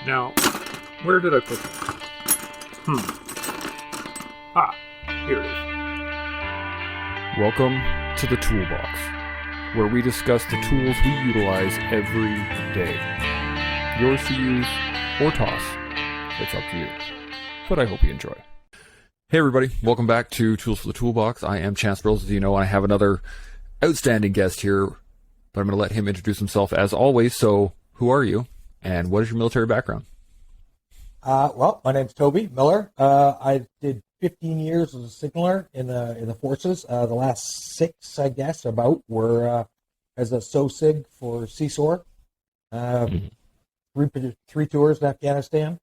Now, where did I put it? Here it is. Welcome to the Toolbox, where we discuss the tools we utilize every day. Yours to use or toss. It's up to you. But I hope you enjoy. Hey everybody, welcome back to Tools for the Toolbox. I am Chance Burles. As you know, I have another outstanding guest here, but I'm going to let him introduce himself as always. So, who are you, and what is your military background? Well, my name's Toby Miller. I did 15 years as a signaler in the forces. The last 6, I guess, about were as a SOSIG for CSOR. Three tours in Afghanistan.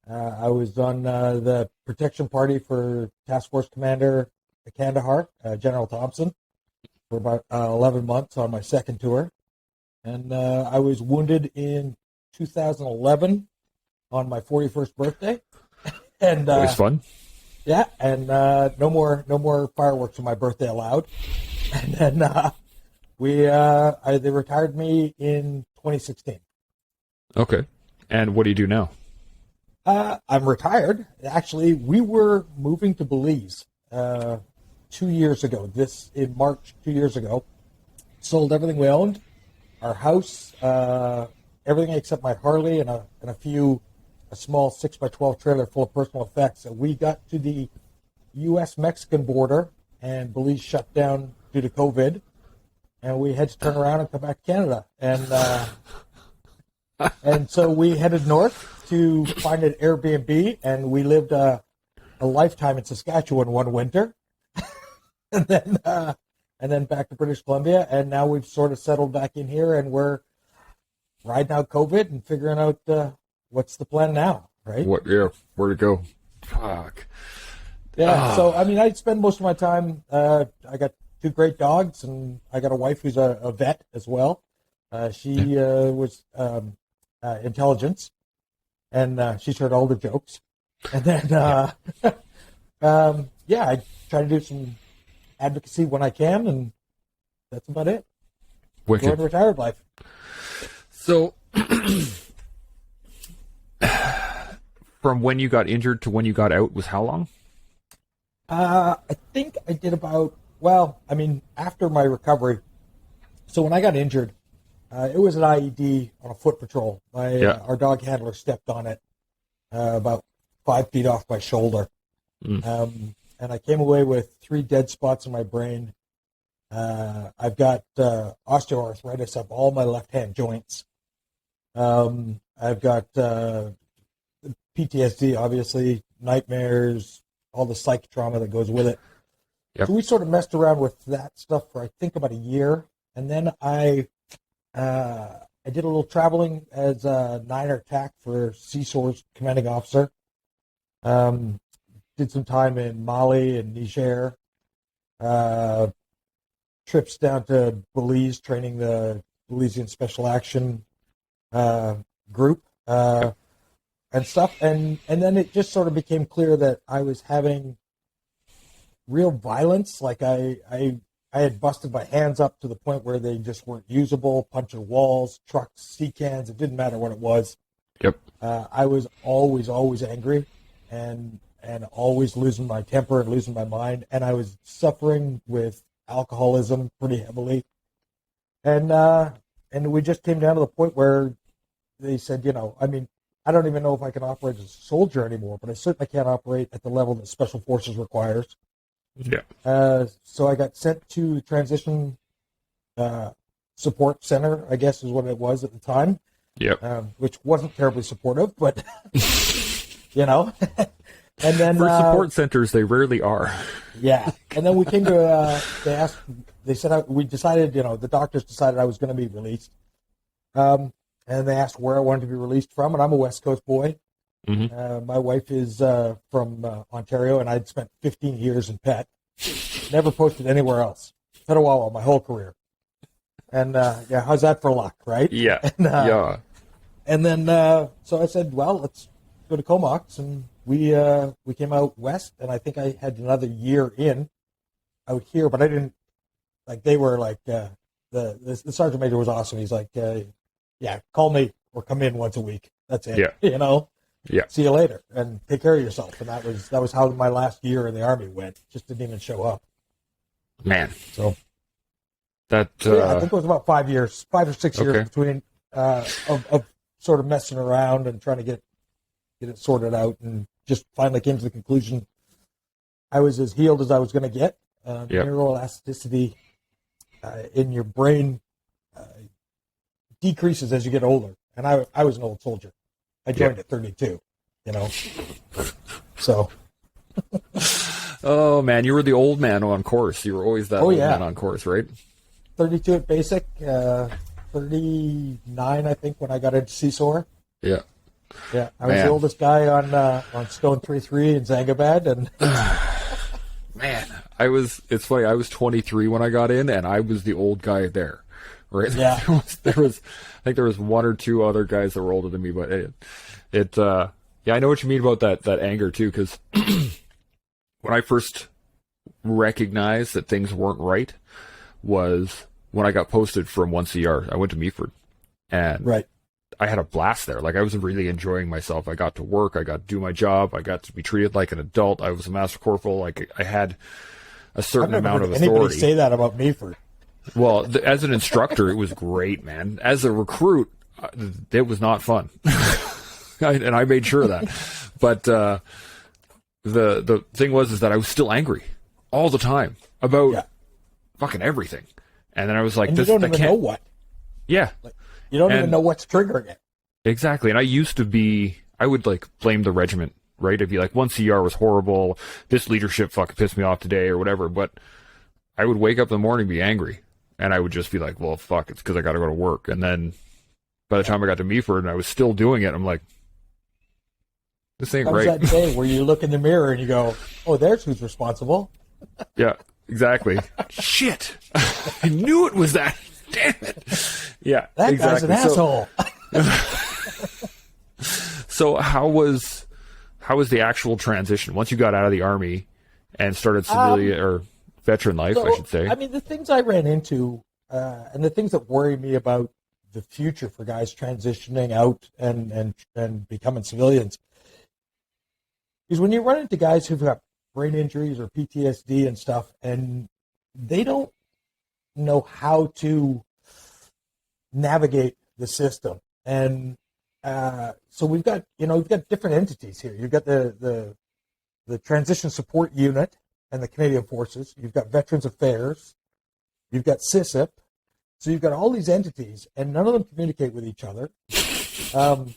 I was on the protection party for Task Force Commander Kandahar, General Thompson, for about 11 months on my second tour. And I was wounded in 2011 on my 41st birthday. And Always fun. yeah, and no more fireworks on my birthday allowed. And then they retired me in 2016. Okay. And what do you do now? I'm retired. Actually, we were moving to Belize 2 years ago. This in March 2 years ago. Sold everything we owned, our house, everything except my Harley and a small 6x12 trailer full of personal effects. And we got to the U.S.-Mexican border, and Belize shut down due to COVID, and we had to turn around and come back to Canada. And so we headed north to find an Airbnb, and we lived a lifetime in Saskatchewan one winter, and then back to British Columbia, and now we've sort of settled back in here, and we're riding out COVID and figuring out what's the plan now, right? Where to go? Fuck. Yeah, so, I mean, I spend most of my time, I got 2 great dogs, and I got a wife who's a vet as well. She was intelligence, and she's heard all the jokes. And then, I try to do some advocacy when I can, and that's about it. Wicked. Enjoying retired life. So, from when you got injured to when you got out was how long? I think I did after my recovery. So when I got injured, it was an IED on a foot patrol. Our dog handler stepped on it about 5 feet off my shoulder. And I came away with 3 dead spots in my brain. I've got osteoarthritis up all my left-hand joints. I've got PTSD, obviously, nightmares, all the psych trauma that goes with it. Yep. So we sort of messed around with that stuff for, I think, about a year. And then I did a little traveling as a 9er TAC for CSOR's commanding officer. Did some time in Mali and Niger. Trips down to Belize, training the Belizean Special Action group and stuff. And then it just sort of became clear that I was having real violence. Like I had busted my hands up to the point where they just weren't usable, punching walls, trucks, sea cans. It didn't matter what it was. Yep. I was always angry and always losing my temper and losing my mind. And I was suffering with alcoholism pretty heavily. And we just came down to the point where they said, I don't even know if I can operate as a soldier anymore, but I certainly can't operate at the level that Special Forces requires. Yeah. So I got sent to Transition Support Center, I guess is what it was at the time. Yep. Which wasn't terribly supportive, but, And then for support centers, they rarely are. Yeah. And then we came to, we decided, the doctors decided I was going to be released. And they asked where I wanted to be released from, and I'm a West Coast boy. Mm-hmm. My wife is from Ontario, and I'd spent 15 years in Pet. Never posted anywhere else. Petawawa my whole career. And, how's that for luck, right? Yeah. And, And then, so I said, well, let's go to Comox, and we came out west, and I think I had another year out here, but I didn't, like, they were like, the sergeant major was awesome. He's like, yeah, call me or come in once a week. That's it. Yeah. You know? Yeah. See you later and take care of yourself. And that was how my last year in the Army went. Just didn't even show up. Man. So that I think it was about 5 years, 5 or 6 years Okay. between of sort of messing around and trying to get it sorted out, and just finally came to the conclusion I was as healed as I was going to get. Neuroelasticity in your brain decreases as you get older, and I was an old soldier. I joined at 32, you know. So. Oh man, you were the old man on course. You were always that old man on course, right? 32 at basic, 39 I think when I got into CSOR. Yeah. Yeah, I was the oldest guy on Stone 3-3 in Zangabad, and man, it's funny, I was 23 when I got in, and I was the old guy there, right? Yeah. I think there was one or two other guys that were older than me, but I know what you mean about that anger too, because when I first recognized that things weren't right was when I got posted from 1CR. I went to Meaford, and right. I had a blast there. Like, I was really enjoying myself. I got to work. I got to do my job. I got to be treated like an adult. I was a master corporal. Like, I had a certain amount of authority. Anybody say that about Meaford? Well, as an instructor, it was great, man. As a recruit, it was not fun. And I made sure of that. But the thing was that I was still angry all the time about fucking everything. And then I was like, and you don't even know what. Yeah. You don't even know what's triggering it. Exactly. And I would like blame the regiment, right? I'd be like, 1CR was horrible. This leadership fucking pissed me off today or whatever. But I would wake up in the morning and be angry. And I would just be like, well, fuck, it's because I got to go to work. And then by the time I got to Meaford and I was still doing it, I'm like, this ain't right. That day where you look in the mirror and you go, oh, there's who's responsible. Yeah, exactly. Shit. I knew it was that. Damn it. Yeah, that exactly. guy's an asshole. So how was the actual transition once you got out of the Army and started civilian or veteran life, I should say? I mean, the things I ran into and the things that worry me about the future for guys transitioning out and becoming civilians is when you run into guys who've got brain injuries or PTSD and stuff, and they don't know how to navigate the system. And so we've got different entities here. You've got the Transition Support Unit and the Canadian Forces. You've got Veterans Affairs. You've got CISIP. So you've got all these entities, and none of them communicate with each other. None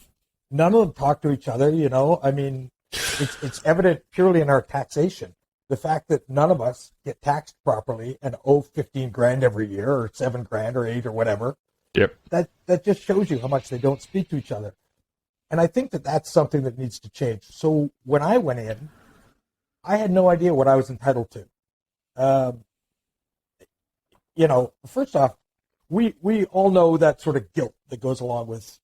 of them talk to each other. You know, I mean, it's evident purely in our taxation. The fact that none of us get taxed properly and owe 15 grand every year, or 7 grand, or 8, or whatever. Yep. That just shows you how much they don't speak to each other. And I think that that's something that needs to change. So when I went in, I had no idea what I was entitled to. First off, we all know that sort of guilt that goes along with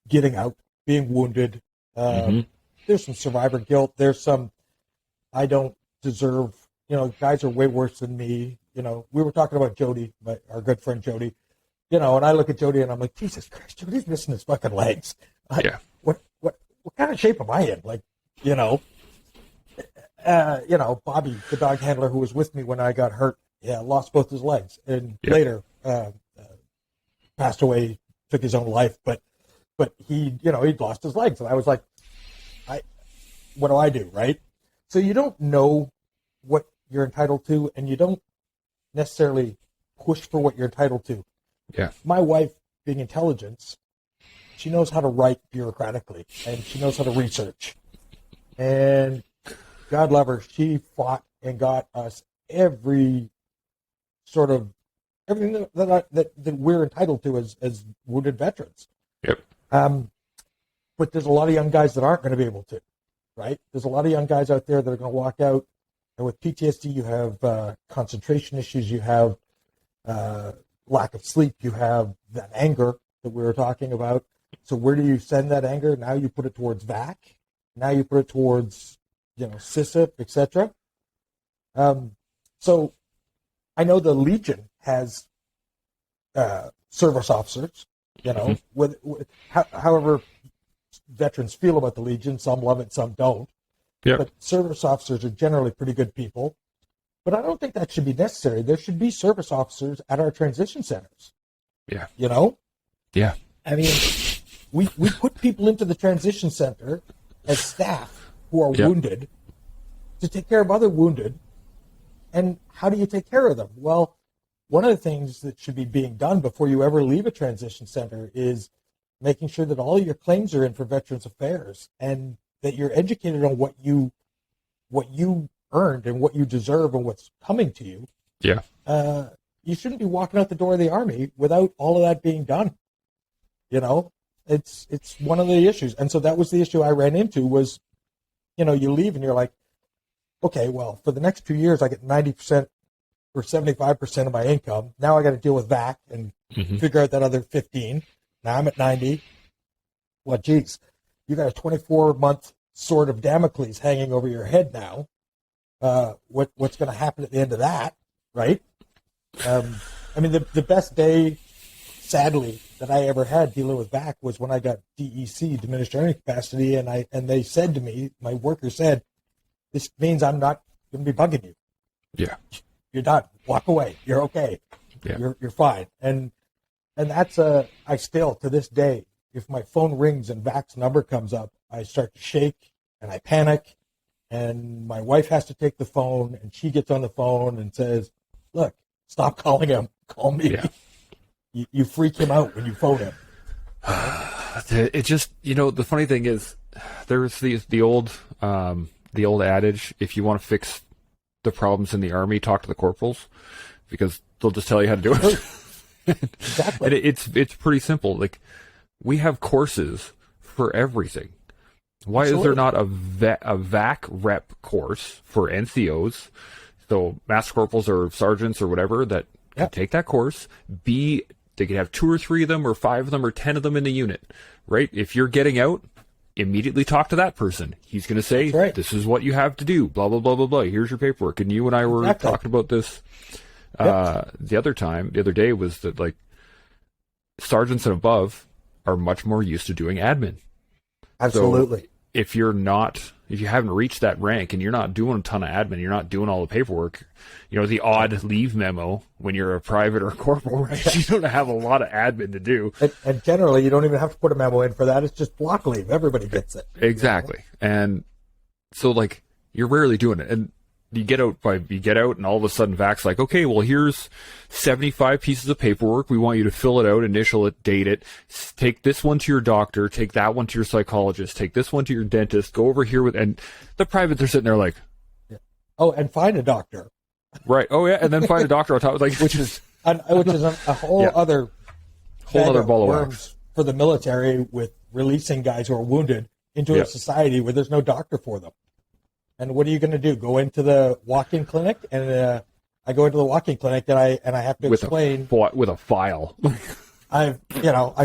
getting out, being wounded. There's some survivor guilt. There's some, I don't deserve, guys are way worse than me. We were talking about Jody, our good friend Jody, and I look at Jody and I'm like, Jesus Christ, Jody's missing his fucking legs. Yeah. What kind of shape am I in? Like, Bobby, the dog handler who was with me when I got hurt, lost both his legs, and later passed away, took his own life. But he, he'd lost his legs, and I was like, what do I do, right? So you don't know what you're entitled to, and you don't necessarily push for what you're entitled to. Yeah. My wife, being intelligence, she knows how to write bureaucratically, and she knows how to research. And God love her, she fought and got us everything that we're entitled to as wounded veterans. Yep. But there's a lot of young guys that aren't going to be able to, right? There's a lot of young guys out there that are going to walk out, and with PTSD, you have concentration issues, you have lack of sleep, you have that anger that we were talking about. So where do you send that anger? Now you put it towards VAC. Now you put it towards, CISIP, etc. So I know the Legion has service officers You know, however veterans feel about the Legion, some love it, some don't. Yeah. But service officers are generally pretty good people. But I don't think that should be necessary. There should be service officers at our transition centers. Yeah. You know? Yeah. I mean, we put people into the transition center as staff who are wounded to take care of other wounded. And how do you take care of them? Well, one of the things that should be being done before you ever leave a transition center is making sure that all your claims are in for Veterans Affairs and that you're educated on what you earned and what you deserve and what's coming to you. Yeah. You shouldn't be walking out the door of the Army without all of that being done. You know, it's one of the issues. And so that was the issue I ran into was, you know, you leave and you're like, okay, well, for the next 2 years, I get 90% or 75% of my income. Now I got to deal with VAC and figure out that other 15. Now I'm at 90. Well, geez, you got a 24-month sword of Damocles hanging over your head now. What's going to happen at the end of that, right? I mean, the best day, sadly, that I ever had dealing with VAC was when I got DEC, diminished earning capacity, and they said to me, my worker said, "This means I'm not going to be bugging you. Yeah, you're done. Walk away. You're okay. Yeah. You're fine." And that's I still to this day, if my phone rings and VAC's number comes up, I start to shake and I panic. And my wife has to take the phone, and she gets on the phone and says, "Look, stop calling him. Call me." Yeah. You freak him out when you phone him. It just, you know, the funny thing is, there's the old adage: if you want to fix the problems in the Army, talk to the corporals, because they'll just tell you how to do it. Exactly. And it's pretty simple. Like, we have courses for everything. Why Absolutely. is there not a VAC rep course for NCOs, so master corporals or sergeants or whatever, that can take that course? They could have 2 or 3 of them or 5 of them or 10 of them in the unit, right? If you're getting out, immediately talk to that person. He's going to say, "This is what you have to do, blah, blah, blah, blah, blah. Here's your paperwork." And you and I were talking about this the other day, was that, like, sergeants and above are much more used to doing admin. Absolutely. So if you haven't reached that rank and you're not doing a ton of admin, you're not doing all the paperwork, you know, the odd leave memo when you're a private or a corporal, right? You don't have a lot of admin to do. And generally, you don't even have to put a memo in for that. It's just block leave. Everybody gets it. Exactly. You know? And so, like, you're rarely doing it. And you get out and all of a sudden VAC's like, "Okay, well, here's 75 pieces of paperwork. We want you to fill it out, initial it, date it, take this one to your doctor, take that one to your psychologist, take this one to your dentist, go over here with," and the privates are sitting there like, "Oh, and find a doctor." Right. Oh yeah. And then find a doctor on top, like, which is a whole other ball of worms wax for the military, with releasing guys who are wounded into a society where there's no doctor for them. And what are you going to do? Go into the walk-in clinic? And I go into the walk-in clinic and I have to explain with a file. I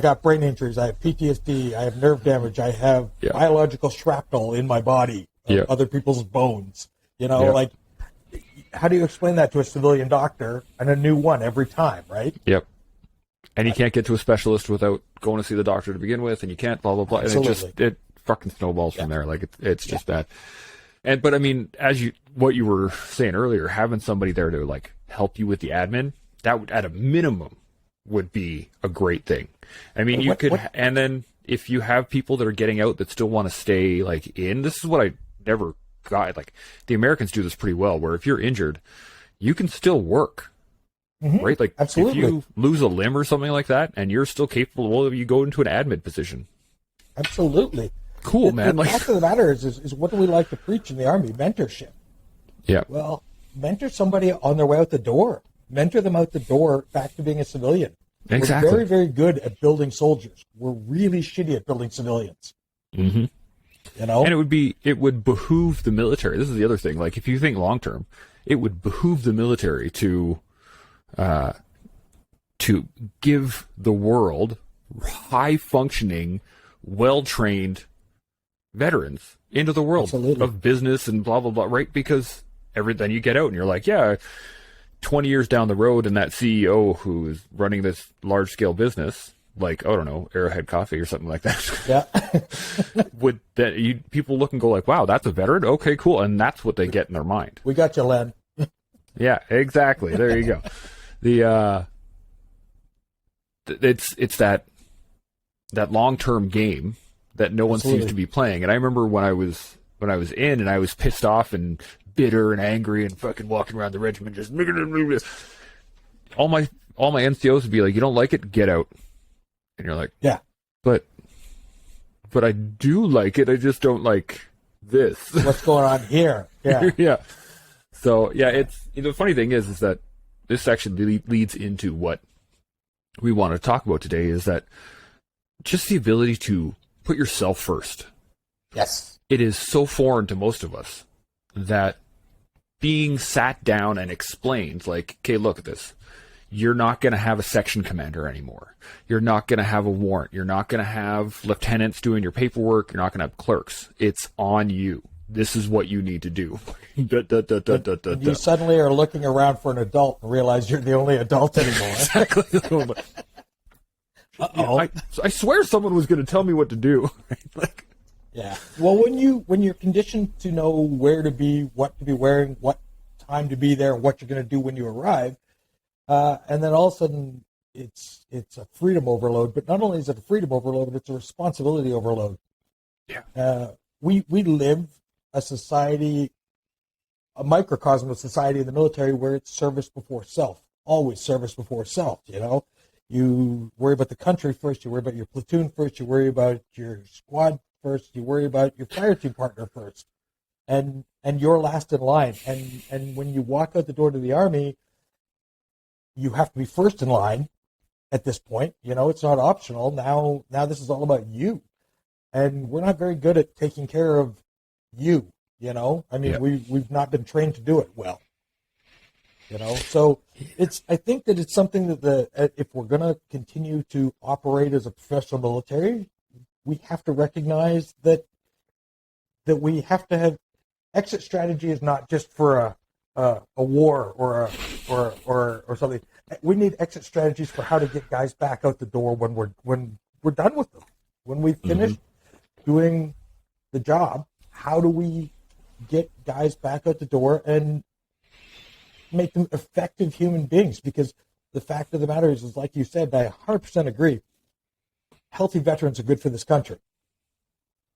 got brain injuries. I have PTSD. I have nerve damage. I have biological shrapnel in my body of other people's bones. You know, like, how do you explain that to a civilian doctor, and a new one every time, right? Yep. And you can't get to a specialist without going to see the doctor to begin with, and you can't blah, blah, blah. Absolutely. And it fucking snowballs from there. Like, it's just bad. But I mean, what you were saying earlier, having somebody there to, like, help you with the admin, that would, at a minimum, would be a great thing. I mean, and then if you have people that are getting out that still want to stay, like, in, this is what I never got. Like, the Americans do this pretty well, where if you're injured, you can still work. Right? Like, absolutely. If you lose a limb or something like that, and you're still capable, well, you go into an admin position. Absolutely. Cool, man. The fact of the matter is what do we like to preach in the Army? Mentorship. Yeah. Well, mentor somebody on their way out the door. Mentor them out the door back to being a civilian. Exactly. We're very, very good at building soldiers. We're really shitty at building civilians. Mm-hmm. You know? And it would behoove the military. This is the other thing. Like, if you think long term, it would behoove the military to give the world high functioning, well trained veterans into the world of business and blah blah blah, right? Because then you get out and you're like, 20 years down the road, and that CEO who is running this large scale business like, I don't know, Arrowhead Coffee or something like that. Yeah. Would that people look and go like, wow, that's a veteran? Okay, cool. And that's what they get in their mind. We got you, Len. Yeah, exactly. There you go. It's that long-term game that no one Absolutely. seems to be playing. And I remember when I was in and I was pissed off and bitter and angry and fucking walking around the regiment just all my NCOs would be like, you don't like it, get out. And you're like, Yeah. but I do like it, I just don't like this. What's going on here? Yeah. Yeah. So yeah, it's the funny thing is that this actually leads into what we want to talk about today, is that just the ability to put yourself first. Yes. It is so foreign to most of us that being sat down and explained, like, okay, look at this. You're not going to have a section commander anymore. You're not going to have a warrant. You're not going to have lieutenants doing your paperwork. You're not going to have clerks. It's on you. This is what you need to do. You suddenly are looking around for an adult and realize you're the only adult anymore. Exactly. Uh-oh. I swear someone was going to tell me what to do. Like, Yeah. Well, when you're conditioned to know where to be, what to be wearing, what time to be there, and what you're going to do when you arrive, and then all of a sudden it's a freedom overload. But not only is it a freedom overload, but it's a responsibility overload. Yeah. We live a society, a microcosm of society in the military where it's service before self. Always service before self. You know, you worry about the country first. You worry about your platoon first. You worry about your squad first. You worry about your fire team partner first, and you're last in line. And when you walk out the door to the Army, you have to be first in line at this point. You know, it's not optional. Now this is all about you, and we're not very good at taking care of you. You know, I mean, Yeah. we've not been trained to do it well. You know, so I think that it's something that if we're going to continue to operate as a professional military, we have to recognize that we have to have exit strategy is not just for a war or something. We need exit strategies for how to get guys back out the door when we're done with them. When we finish doing the job, how do we get guys back out the door and make them effective human beings? Because the fact of the matter is like you said, I 100% agree. Healthy veterans are good for this country.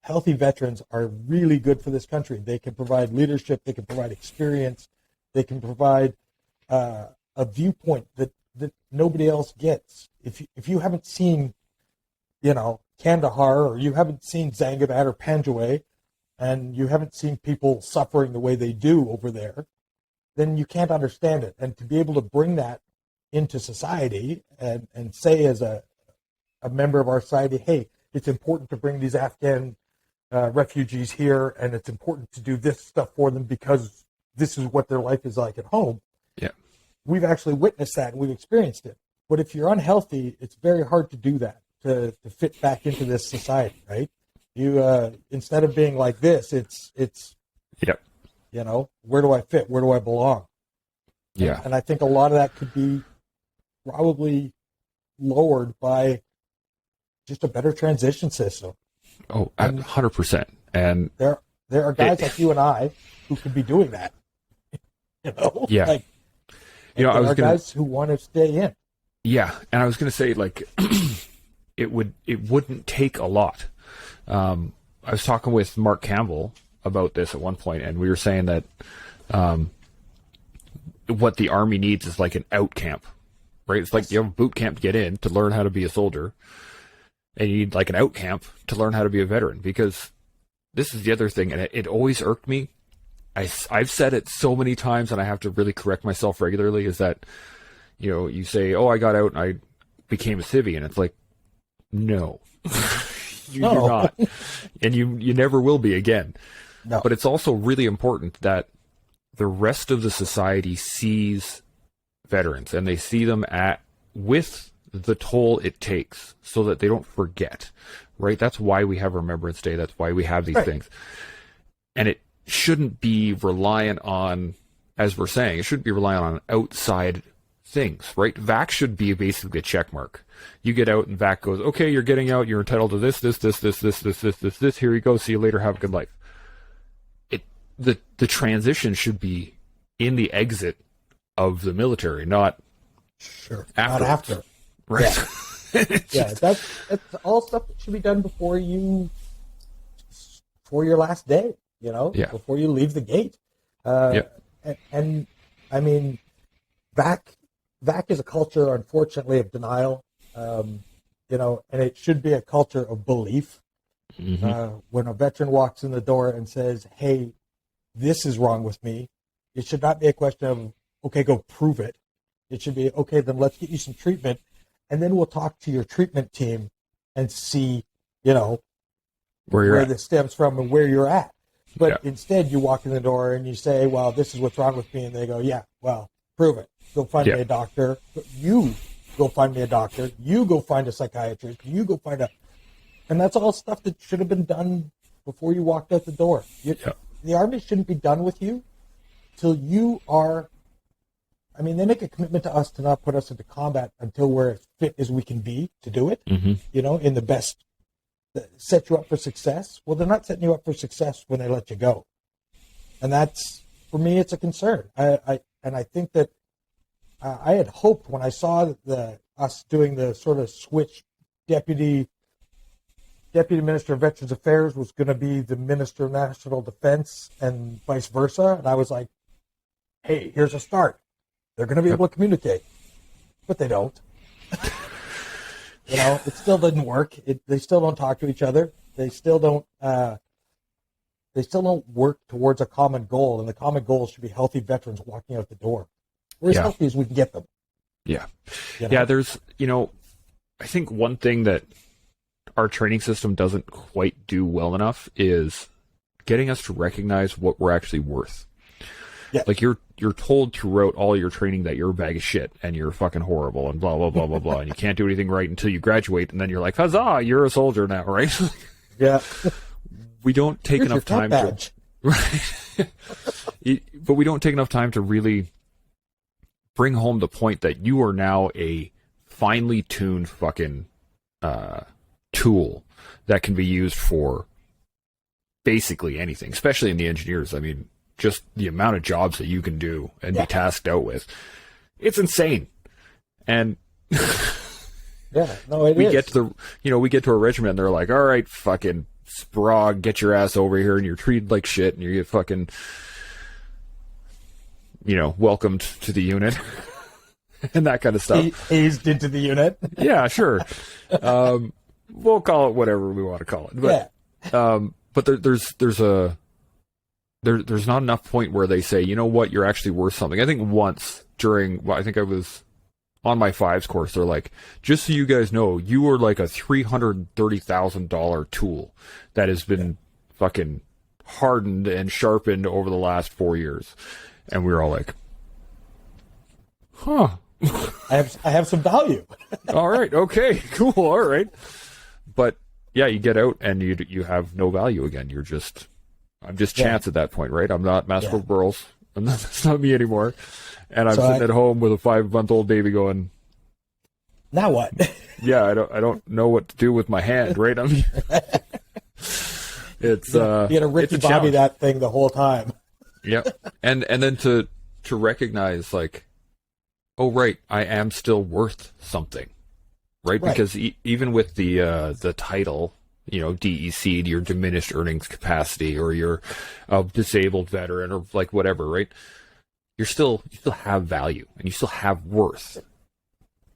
Healthy veterans are really good for this country. They can provide leadership. They can provide experience. They can provide a viewpoint that nobody else gets. If you haven't seen, you know, Kandahar, or you haven't seen Zangabat or Panjwai, and you haven't seen people suffering the way they do over there, then you can't understand it. And to be able to bring that into society and say as a member of our society, hey, it's important to bring these Afghan refugees here, and it's important to do this stuff for them because this is what their life is like at home. Yeah. We've actually witnessed that and we've experienced it. But if you're unhealthy, it's very hard to do that, to fit back into this society, right? You instead of being like this, it's Yep. you know, where do I fit? Where do I belong? Yeah. And I think a lot of that could be probably lowered by just a better transition system. Oh, 100%. And There are guys like you and I who could be doing that. You know? Yeah. Like, You know, there are guys who want to stay in. yeah, and I was going to say, like, it wouldn't take a lot. I was talking with Mark Campbell about this at one point, and we were saying that what the Army needs is like an out camp, right? It's like you have a boot camp to get in to learn how to be a soldier, and you need like an out camp to learn how to be a veteran, because this is the other thing, and it always irked me. I've said it so many times, and I have to really correct myself regularly, is that, you know, you say, oh, I got out and I became a civvy, and it's like, no. You're not. And you never will be again. No. But it's also really important that the rest of the society sees veterans, and they see them with the toll it takes, so that they don't forget, right? That's why we have Remembrance Day. That's why we have these things. And it shouldn't be reliant on, as we're saying, it shouldn't be reliant on outside things, right? VAC should be basically a check mark. You get out and VAC goes, okay, you're getting out, you're entitled to this. Here you go. See you later. Have a good life. The transition should be in the exit of the military, not after. Not after. Right. Yeah, that's all stuff that should be done before your last day, before you leave the gate. And I mean, VAC is a culture, unfortunately, of denial, and it should be a culture of belief. Mm-hmm. When a veteran walks in the door and says, hey, this is wrong with me, it should not be a question of, okay, go prove it. It should be, okay, then let's get you some treatment, and then we'll talk to your treatment team and see, where this stems from and where you're at. But instead, you walk in the door and you say, well, this is what's wrong with me. And they go, yeah, well, prove it. Go find me a doctor. You go find me a doctor. You go find a psychiatrist. You go find and that's all stuff that should have been done before you walked out the door. The Army shouldn't be done with you till you are, they make a commitment to us to not put us into combat until we're as fit as we can be to do it, in the best, set you up for success. Well, they're not setting you up for success when they let you go. And that's, for me, it's a concern. I think that I had hoped when I saw us doing the sort of switch, Deputy Minister of Veterans Affairs was going to be the Minister of National Defense and vice versa. And I was like, hey, here's a start. They're going to be able to communicate. But they don't. It still didn't work. They still don't talk to each other. They still don't work towards a common goal. And the common goal should be healthy veterans walking out the door. We're as healthy as we can get them. Yeah. Yeah, there's, I think one thing that our training system doesn't quite do well enough is getting us to recognize what we're actually worth. Yeah. Like you're told throughout all your training that you're a bag of shit and you're fucking horrible and blah, blah, blah, blah, blah. And you can't do anything right until you graduate. And then you're like, huzzah, you're a soldier now, right? Yeah. We don't take enough time badge. Right. But we don't take enough time to really bring home the point that you are now a finely tuned fucking tool that can be used for basically anything, especially in the engineers. Just the amount of jobs that you can do and be tasked out with, it's insane. And we get to a regiment and they're like, all right, fucking Sprague, get your ass over here, and you're treated like shit and you get fucking welcomed to the unit and that kind of stuff. Eased into the unit. Yeah, sure. We'll call it whatever we want to call it. But, but there's not enough point where they say, you know what, you're actually worth something. I think once I think I was on my fives course, they're like, just so you guys know, you are like a $330,000 tool that has been fucking hardened and sharpened over the last 4 years. And we were all like, huh. I have some value. All right. Okay, cool. All right. But yeah, you get out and you have no value again. I'm just chance at that point, right? I'm not Master of Burles. That's not me anymore. And I'm sitting at home with a 5-month-old baby going, now what? Yeah, I don't know what to do with my hand, right? It's you had to Ricky Bobby that thing the whole time. Yeah. And then to recognize like, oh right, I am still worth something. Right? Because even with the title, DEC, your diminished earnings capacity, or you're a disabled veteran, or like whatever, right? You still have value and you still have worth.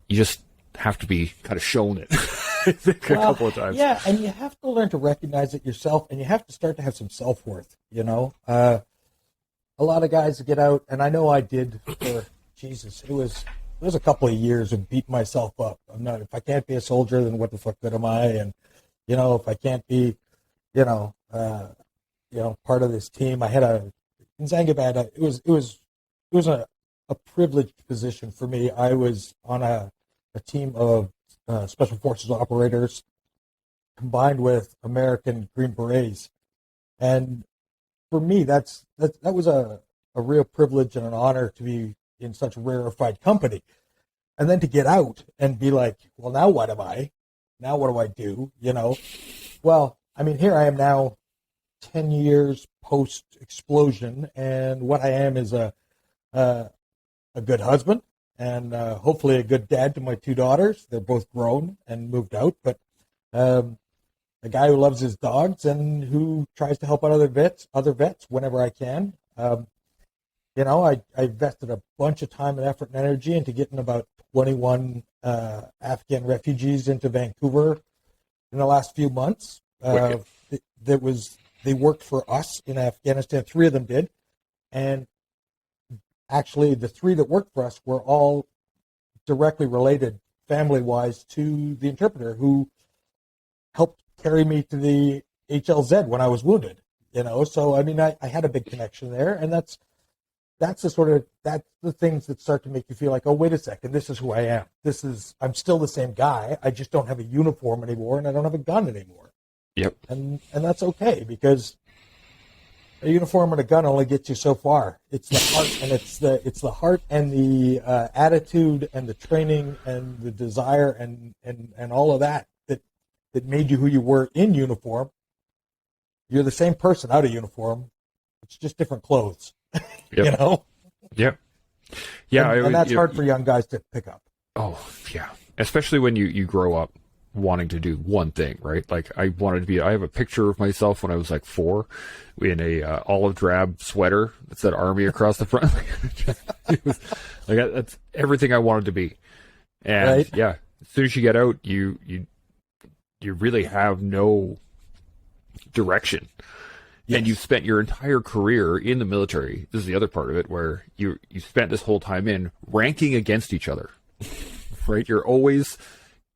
You just have to be kind of shown it, I think, a couple of times. Yeah, and you have to learn to recognize it yourself, and you have to start to have some self-worth, A lot of guys get out, and I know I did for, Jesus, it was a couple of years of beating myself up. If I can't be a soldier, then what the fuck good am I? And, if I can't be, part of this team, I had in Zangabad, it was a privileged position for me. I was on a team of Special Forces operators combined with American Green Berets. And for me, that was a real privilege and an honor to be in such rarefied company. and then to get out and be like, well, now what am I? Now what do I do? You know, well, I mean, here I am now, 10 years post explosion, and what I am is a good husband and hopefully a good dad to my 2 daughters. They're both grown and moved out, but a guy who loves his dogs and who tries to help out other vets whenever I can. You know, I invested a bunch of time and effort and energy into getting about 21 Afghan refugees into Vancouver in the last few months. They worked for us in Afghanistan. 3 of them did. And actually, the 3 that worked for us were all directly related, family-wise, to the interpreter who helped carry me to the HLZ when I was wounded. You know, so I mean, I had a big connection there, and that's the things that start to make you feel like, oh, wait a second, this is who I am. I'm still the same guy. I just don't have a uniform anymore, and I don't have a gun anymore. Yep. And that's okay, because a uniform and a gun only gets you so far. It's the heart, and it's the heart and the attitude and the training and the desire and all of that made you who you were in uniform. You're the same person out of uniform. It's just different clothes. Yep. You know? Yep. Yeah. And that's hard for young guys to pick up. Oh, yeah. Especially when you grow up wanting to do one thing, right? Like I have a picture of myself when I was like 4 in a olive drab sweater that said Army across the front. It was, like that's everything I wanted to be. And right? Yeah, as soon as you get out, you really have no direction. Yes. And you've spent your entire career in the military. This is the other part of it, where you spent this whole time in ranking against each other, right? You're always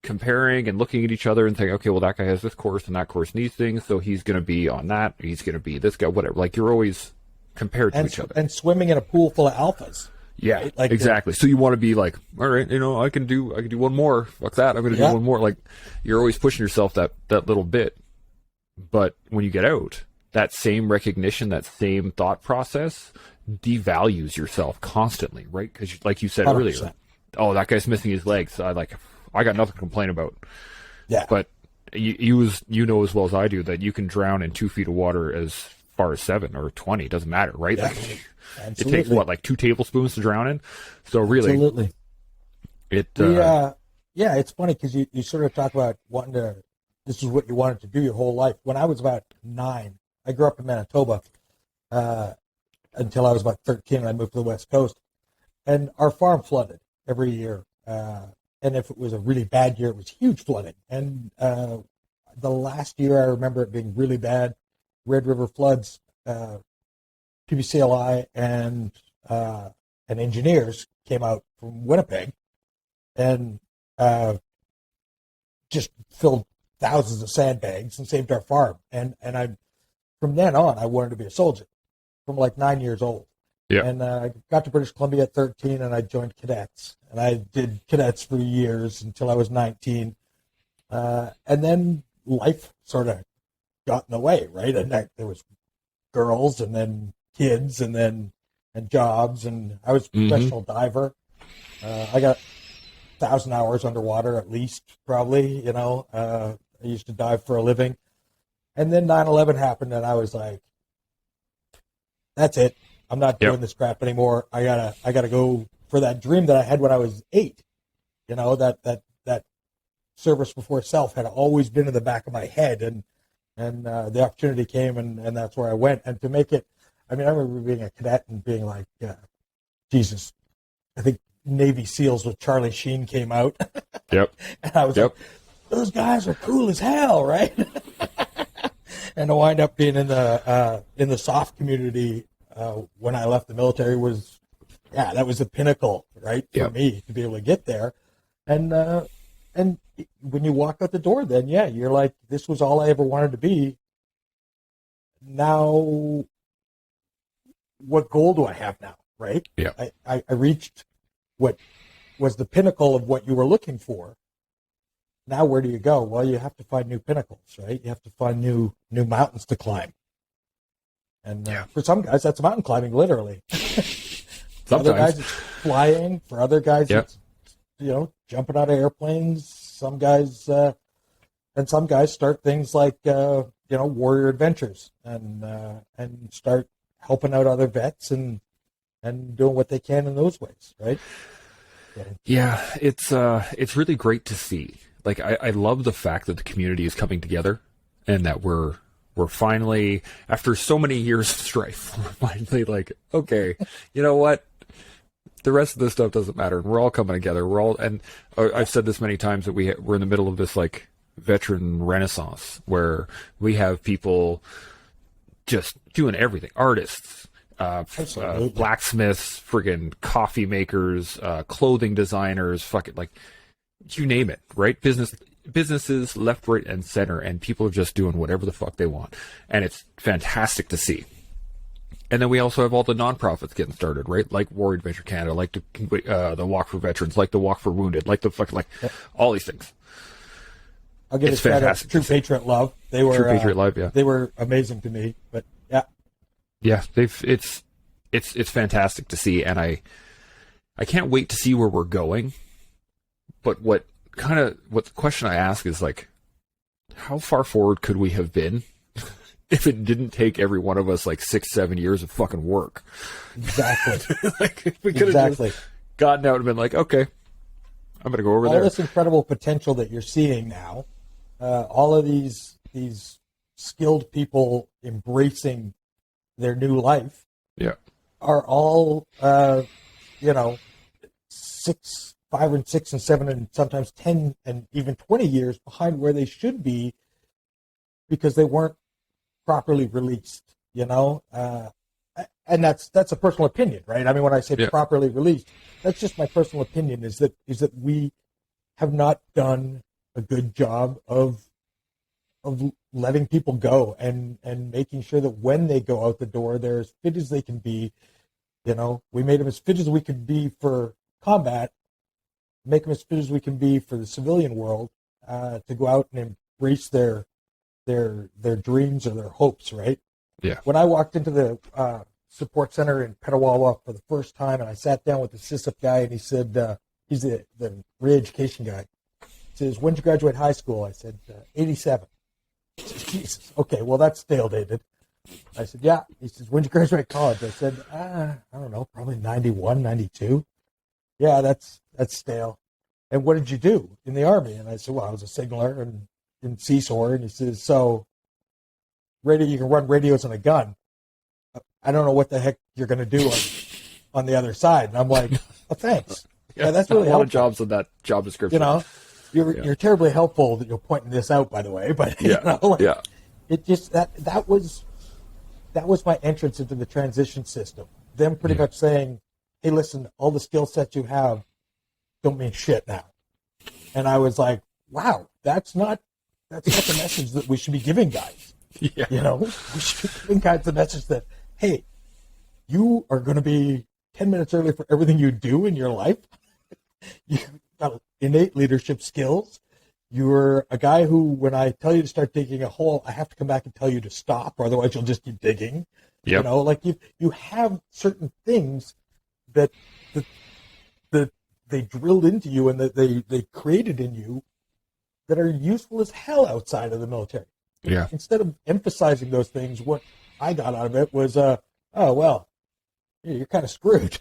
comparing and looking at each other and saying, okay, well, that guy has this course and that course needs things, so he's going to be on that. He's going to be this guy, whatever. Like you're always compared to each other. And swimming in a pool full of alphas. Yeah, right? Like exactly. So you want to be like, all right, you know, I can do one more. Fuck that. I'm going to do one more. Like you're always pushing yourself that little bit. But when you get out, that same recognition, that same thought process devalues yourself constantly, right? Because like you said 100%. earlier, oh, that guy's missing his legs. I got nothing to complain about. Yeah. But you know as well as I do that you can drown in 2 feet of water as far as 7 or 20. It doesn't matter, right? Yeah. Like, it takes like 2 tablespoons to drown in. So really, absolutely. Yeah, it's funny because you sort of talk about wanting to. This is what you wanted to do your whole life. When I was about 9, I grew up in Manitoba until I was about 13, and I moved to the West Coast. And our farm flooded every year. And if it was a really bad year, it was huge flooding. And the last year, I remember it being really bad. Red River floods, PBCLI and engineers came out from Winnipeg and just filled thousands of sandbags and saved our farm. And I, from then on, I wanted to be a soldier from like 9 years old. Yeah. And I got to British Columbia at 13, and I joined cadets. And I did cadets for years until I was 19. And then life sort of got in the way, right? And there was girls, and then kids, and jobs. And I was a professional diver. I got 1,000 hours underwater at least, probably, you know. I used to dive for a living. And then 9/11 happened, and I was like, that's it. I'm not doing this crap anymore. I gotta go for that dream that I had when I was 8. You know, that service before self had always been in the back of my head, and the opportunity came, and that's where I went. And to make it, I mean, I remember being a cadet and being like, Jesus, I think Navy SEALs with Charlie Sheen came out. Yep. And I was like, those guys are cool as hell, right? And to wind up being in the soft community when I left the military that was the pinnacle, right, for me to be able to get there. And when you walk out the door, then you're like, this was all I ever wanted to be. Now, what goal do I have now, right? Yeah. I reached what was the pinnacle of what you were looking for. Now, where do you go? Well, you have to find new pinnacles, right? You have to find new mountains to climb. And for some guys, that's mountain climbing, literally. For other guys, it's flying. For other guys, it's jumping out of airplanes. Some guys start things like warrior adventures and start helping out other vets and doing what they can in those ways, right? So. Yeah, it's really great to see. Like, I love the fact that the community is coming together and that we're finally, after so many years of strife, we're finally like, okay, you know what? The rest of this stuff doesn't matter. And we're all coming together. And I've said this many times that we're in the middle of this like veteran renaissance where we have people just doing everything. Artists, blacksmiths, friggin' coffee makers, clothing designers, fucking like, you name it, right? Businesses left, right, and center, and people are just doing whatever the fuck they want. And it's fantastic to see. And then we also have all the nonprofits getting started, right? Like Warrior Adventure Canada, like the Walk for Veterans, like the Walk for Wounded, like the fucking, all these things. I'll give it's a shout out to True Patriot Love. They were True Patriot Love, yeah. They were amazing to me, but yeah. Yeah, it's fantastic to see, and I can't wait to see where we're going. But what the question I ask is like, how far forward could we have been if it didn't take every one of us like 6-7 years of fucking work? Exactly. Like, we could have just gotten out and been like, okay, I'm going to go over there. All this incredible potential that you're seeing now, all of these skilled people embracing their new life, are all 5 and 6 and 7 and sometimes 10 and even 20 years behind where they should be because they weren't properly released, and that's a personal opinion, right? I mean, when I say properly released, that's just my personal opinion, is that we have not done a good job of letting people go and making sure that when they go out the door, they're as fit as they can be. We made them as fit as we could be for combat, make them as fit as we can be for the civilian world, to go out and embrace their dreams or their hopes, right? Yeah. When I walked into the support center in Petawawa for the first time, and I sat down with the CISIP guy, and he said, he's the re-education guy. He says, "When did you graduate high school?" I said, 87. He says, "Jesus, okay, well, that's stale dated." I said, "Yeah." He says, "When did you graduate college?" I said, I don't know, probably 91, 92. "Yeah, that's stale." "And what did you do in the Army?" And I said, "Well, I was a signaler and in CSOR." And he says, "So, you can run radios and a gun. I don't know what the heck you're going to do on the other side." And I'm like, "Oh, thanks. Yeah, that's really a lot helpful." of jobs in that job description. You're terribly helpful that you're pointing this out, by the way. But it just that was my entrance into the transition system. Them pretty much saying, "Hey, listen, all the skill sets you have don't mean shit now." And I was like, "Wow, that's not the message that we should be giving guys." Yeah. We should be giving guys the message that, hey, you are going to be 10 minutes early for everything you do in your life. You've got innate leadership skills. You're a guy who, when I tell you to start digging a hole, I have to come back and tell you to stop, or otherwise you'll just keep digging. Yep. You have certain things that they drilled into you and that they created in you that are useful as hell outside of the military. Yeah. Instead of emphasizing those things, what I got out of it was, oh, well, you're kind of screwed.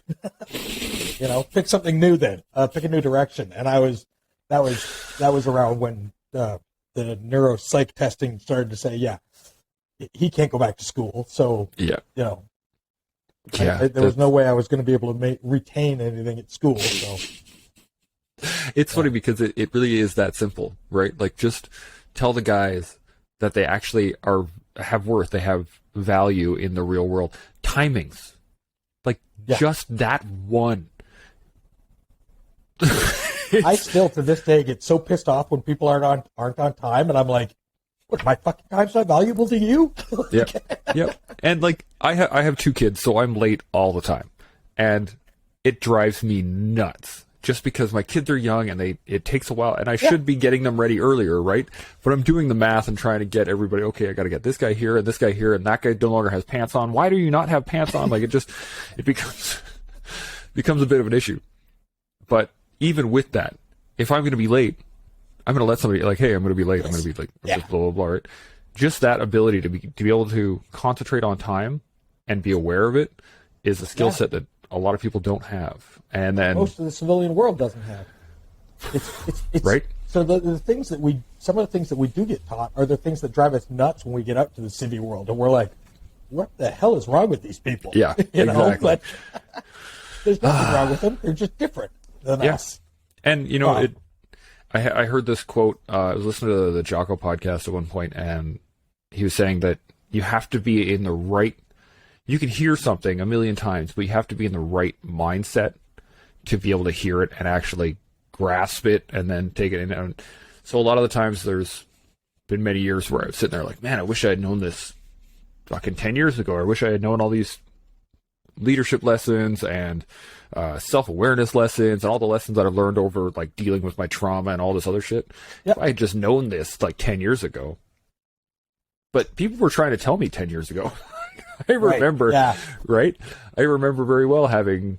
Pick something new then. Pick a new direction. And that was around when the neuropsych testing started to say, yeah, he can't go back to school. So, there was no way I was going to be able to retain anything at school. So it's funny because it really is that simple, right? Like, just tell the guys that they actually have worth, they have value in the real world. Timings, like just that one. I still to this day get so pissed off when people aren't on time, and I'm like, "What, my fucking time's not valuable to you?" Yep. And like I have 2 kids, so I'm late all the time, and it drives me nuts. Just because my kids are young and it takes a while, and I should be getting them ready earlier, right? But I'm doing the math and trying to get everybody, okay, I got to get this guy here and this guy here, and that guy no longer has pants on. Why do you not have pants on? Like, it becomes a bit of an issue. But even with that, if I'm going to be late, I'm going to let somebody, like, hey, I'm going to be late. I'm going to be like, just blah, blah, blah, right? Just that ability to be able to concentrate on time and be aware of it is a skill set that a lot of people don't have. And then most of the civilian world doesn't have. It's right. So the things that some of the things that we do get taught are the things that drive us nuts when we get out to the city world, and we're like, what the hell is wrong with these people? Yeah, exactly. But there's nothing wrong with them. They're just different than us. And I heard this quote. I was listening to the Jocko podcast at one point, and he was saying that you have to be in the right. You can hear something a million times, but you have to be in the right mindset to be able to hear it and actually grasp it and then take it in. And so a lot of the times, there's been many years where I was sitting there like, man, I wish I had known this fucking 10 years ago. I wish I had known all these leadership lessons and self-awareness lessons and all the lessons that I've learned over like dealing with my trauma and all this other shit. Yep. If I had just known this like 10 years ago. But people were trying to tell me 10 years ago. I remember, right? I remember very well having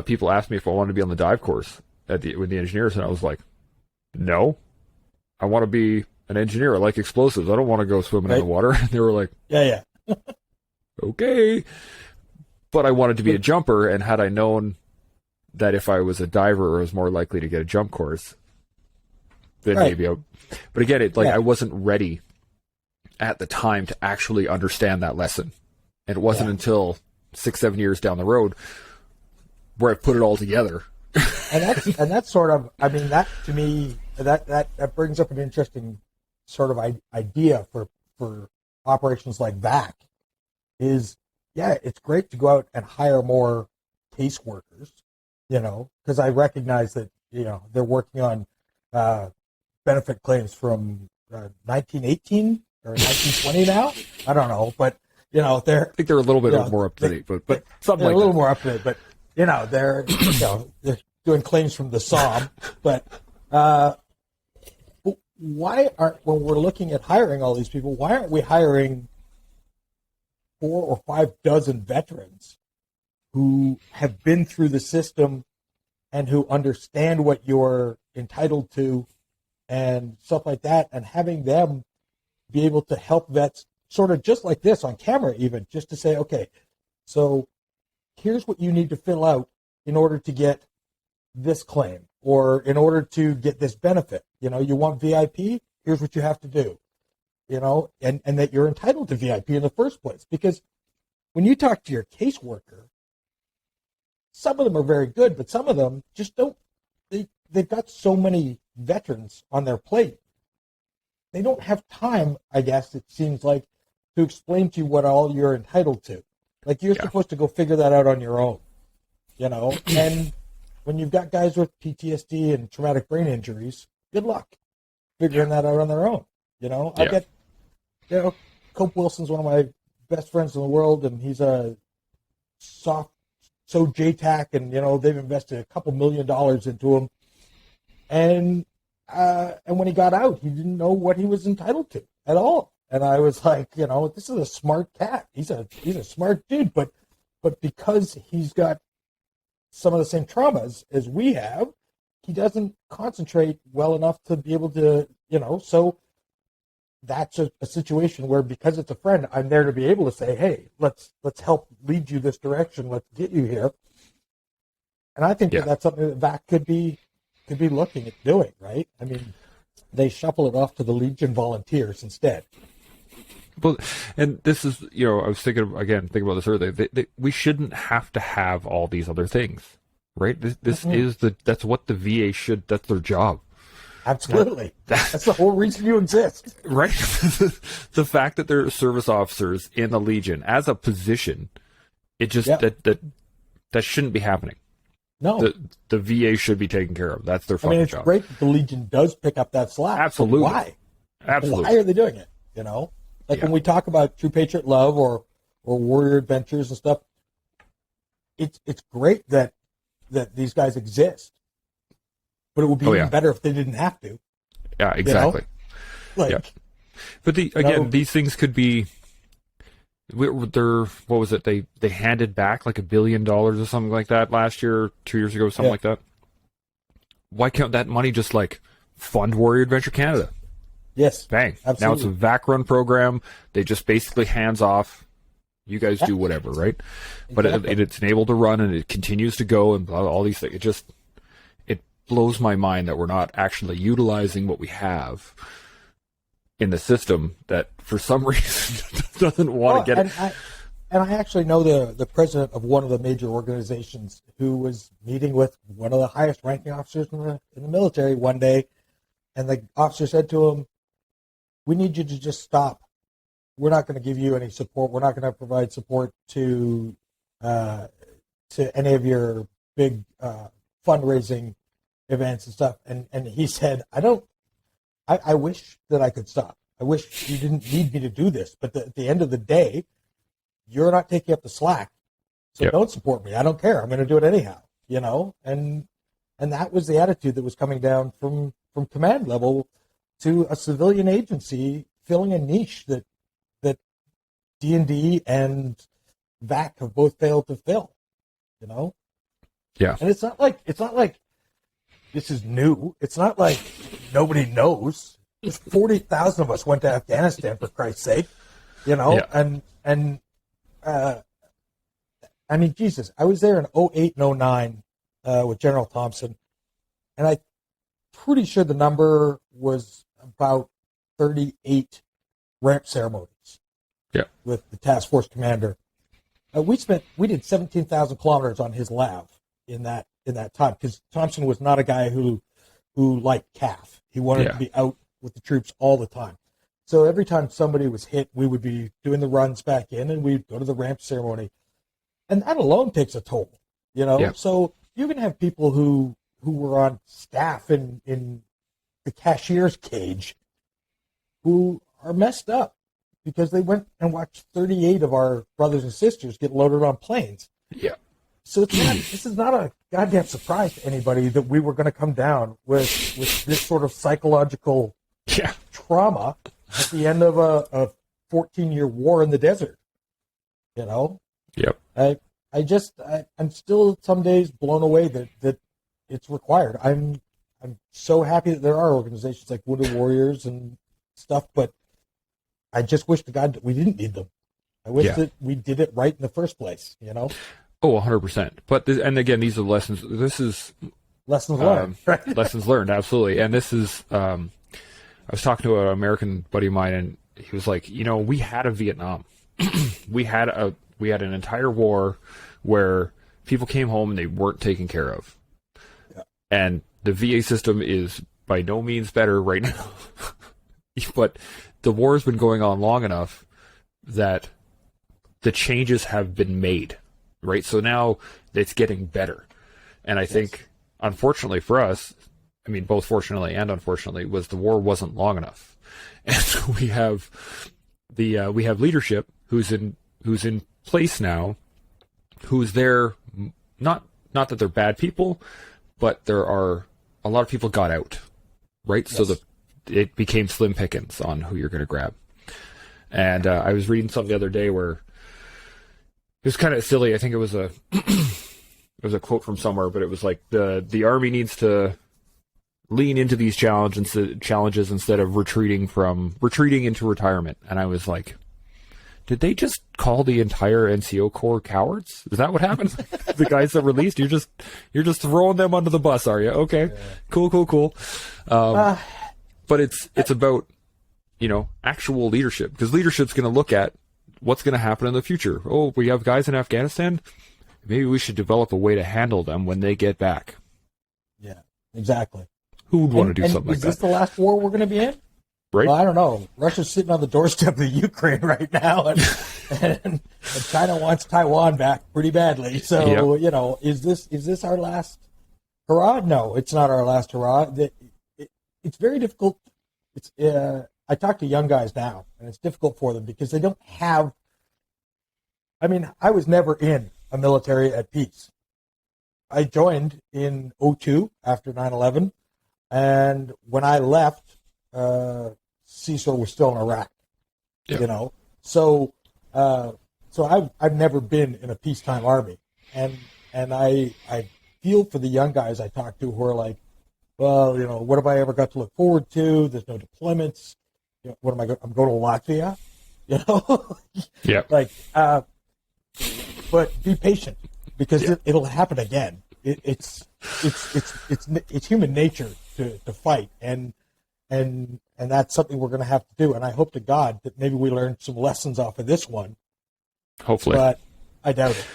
people ask me if I wanted to be on the dive course with the engineers, and I was like, no, I want to be an engineer. I like explosives. I don't want to go swimming in the water. And they were like, yeah. Okay. But I wanted to be a jumper, and had I known that if I was a diver, I was more likely to get a jump course, then maybe but again, I wasn't ready at the time to actually understand that lesson. And it wasn't until 6-7 years down the road where I put it all together. and that's sort of, I mean, that to me, that brings up an interesting sort of idea for operations like VAC is, it's great to go out and hire more caseworkers, because I recognize that, they're working on benefit claims from 1918 or 1920 now. I don't know, but, I think they're a little bit more up to date, but something like a little more up to date, but, they're, they're doing claims from the Somme, but why when we're looking at hiring all these people, why aren't we hiring 4 or 5 dozen veterans who have been through the system and who understand what you're entitled to and stuff like that, and having them be able to help vets sort of just like this on camera, even just to say, okay, so here's what you need to fill out in order to get this claim or in order to get this benefit. You want VIP? Here's what you have to do. And that you're entitled to VIP in the first place. Because when you talk to your caseworker, some of them are very good, but some of them just don't. They've got so many veterans on their plate. They don't have time, I guess, it seems like, to explain to you what all you're entitled to. Like, you're supposed to go figure that out on your own, And when you've got guys with PTSD and traumatic brain injuries, good luck figuring that out on their own. I get, Cope Wilson's one of my best friends in the world, and he's a so JTAC, and, they've invested a couple $1 million into him. And when he got out, he didn't know what he was entitled to at all. And I was like, this is a smart cat. He's a smart dude, but because he's got some of the same traumas as we have, he doesn't concentrate well enough to be able to, so that's a situation where, because it's a friend, I'm there to be able to say, hey, let's help lead you this direction. Let's get you here. And I think that's something that VAC could be looking at doing, right? I mean, they shuffle it off to the Legion volunteers instead. Well, and this is, I was thinking about this earlier. We shouldn't have to have all these other things, right? This is that's what the VA should. That's their job. Absolutely. That's the whole reason you exist, right? The fact that they're service officers in the Legion as a position, it just that shouldn't be happening. No, the VA should be taken care of. That's their fucking job. It's great that the Legion does pick up that slack. Absolutely. Why? Absolutely. Why are they doing it? When we talk about True Patriot Love or Warrior Adventures and stuff, it's great that these guys exist. But it would be even better if they didn't have to. Yeah, exactly. But these things could be. What was it? They handed back like $1 billion or something like that last year, 2 years ago, something like that. why can't that money just like fund Warrior Adventure Canada? Yes. Bang. Absolutely. Now it's a VAC run program. They just basically hands off. You guys do whatever, right? But Exactly. it's able to run and it continues to go and all these things. It blows my mind that we're not actually utilizing what we have in the system that for some reason doesn't want to get it. And I actually know the president of one of the major organizations who was meeting with one of the highest ranking officers in the military one day, and the officer said to him, "We need you to just stop. We're not going to give you any support. We're not going to provide support to any of your big fundraising events and stuff." And he said, I wish that I could stop. I wish you didn't need me to do this. But at the end of the day, you're not taking up the slack. So don't support me. I don't care. I'm going to do it anyhow, And that was the attitude that was coming down from command level to a civilian agency filling a niche that D&D and VAC have both failed to fill, Yeah. And it's not like this is new. It's not like nobody knows. There's 40,000 of us went to Afghanistan, for Christ's sake, and I mean, Jesus, I was there in 2008 and 2009 with General Thompson, and I'm pretty sure the number was about 38 ramp ceremonies. Yeah. With the task force commander, we did 17,000 kilometers on his lav in that time, because Thompson was not a guy who liked calf. He wanted to be out with the troops all the time. So every time somebody was hit, we would be doing the runs back in, and we'd go to the ramp ceremony, and that alone takes a toll, Yeah. So you can have people who were on staff in the cashier's cage who are messed up because they went and watched 38 of our brothers and sisters get loaded on planes. Yeah. So this is not a goddamn surprise to anybody that we were going to come down with this sort of psychological trauma at the end of a 14-year war in the desert. Yep. I'm still some days blown away that it's required. I'm so happy that there are organizations like Wounded Warriors and stuff, but I just wish to God that we didn't need them. I wish that we did it right in the first place, Oh, 100%. But and again, these are lessons. This is lessons learned. Right? Lessons learned, absolutely. And this is, I was talking to an American buddy of mine, and he was like, we had a Vietnam. we had an entire war where people came home and they weren't taken care of. Yeah. And the VA system is by no means better right now. But the war has been going on long enough that the changes have been made, right? So now it's getting better. And I think, unfortunately for us, I mean, both fortunately and unfortunately, was the war wasn't long enough. And so we have we have leadership who's in place now, who's there, not that they're bad people, but there are a lot of people got out, right? Yes. So it became slim pickings on who you're going to grab. And I was reading something the other day where it was kind of silly. I think it was a quote from somewhere, but it was like the Army needs to lean into these challenges instead of retreating into retirement. And I was like, did they just call the entire NCO Corps cowards? Is that what happened? The guys that released, you're just throwing them under the bus, are you? Okay, yeah. Cool. But it's about, actual leadership, because leadership's going to look at what's going to happen in the future. Oh, we have guys in Afghanistan. Maybe we should develop a way to handle them when they get back. Yeah, exactly. Who would want to do something like that? Is this the last war we're going to be in? Right. Well, I don't know. Russia's sitting on the doorstep of Ukraine right now, and China wants Taiwan back pretty badly. So, is this our last hurrah? No, it's not our last hurrah. It's very difficult. I talk to young guys now, and it's difficult for them because they don't have. I mean, I was never in a military at peace. I joined in 2002 after 9/11, and when I left, CISO was still in Iraq. Yeah. So I've never been in a peacetime army, and I feel for the young guys I talk to who are like, well, what have I ever got to look forward to? There's no deployments. What am I going? I'm going to Latvia. Yeah. Like, but be patient because it'll happen again. It's human nature to fight, and that's something we're going to have to do. And I hope to God that maybe we learn some lessons off of this one. Hopefully, but I doubt it.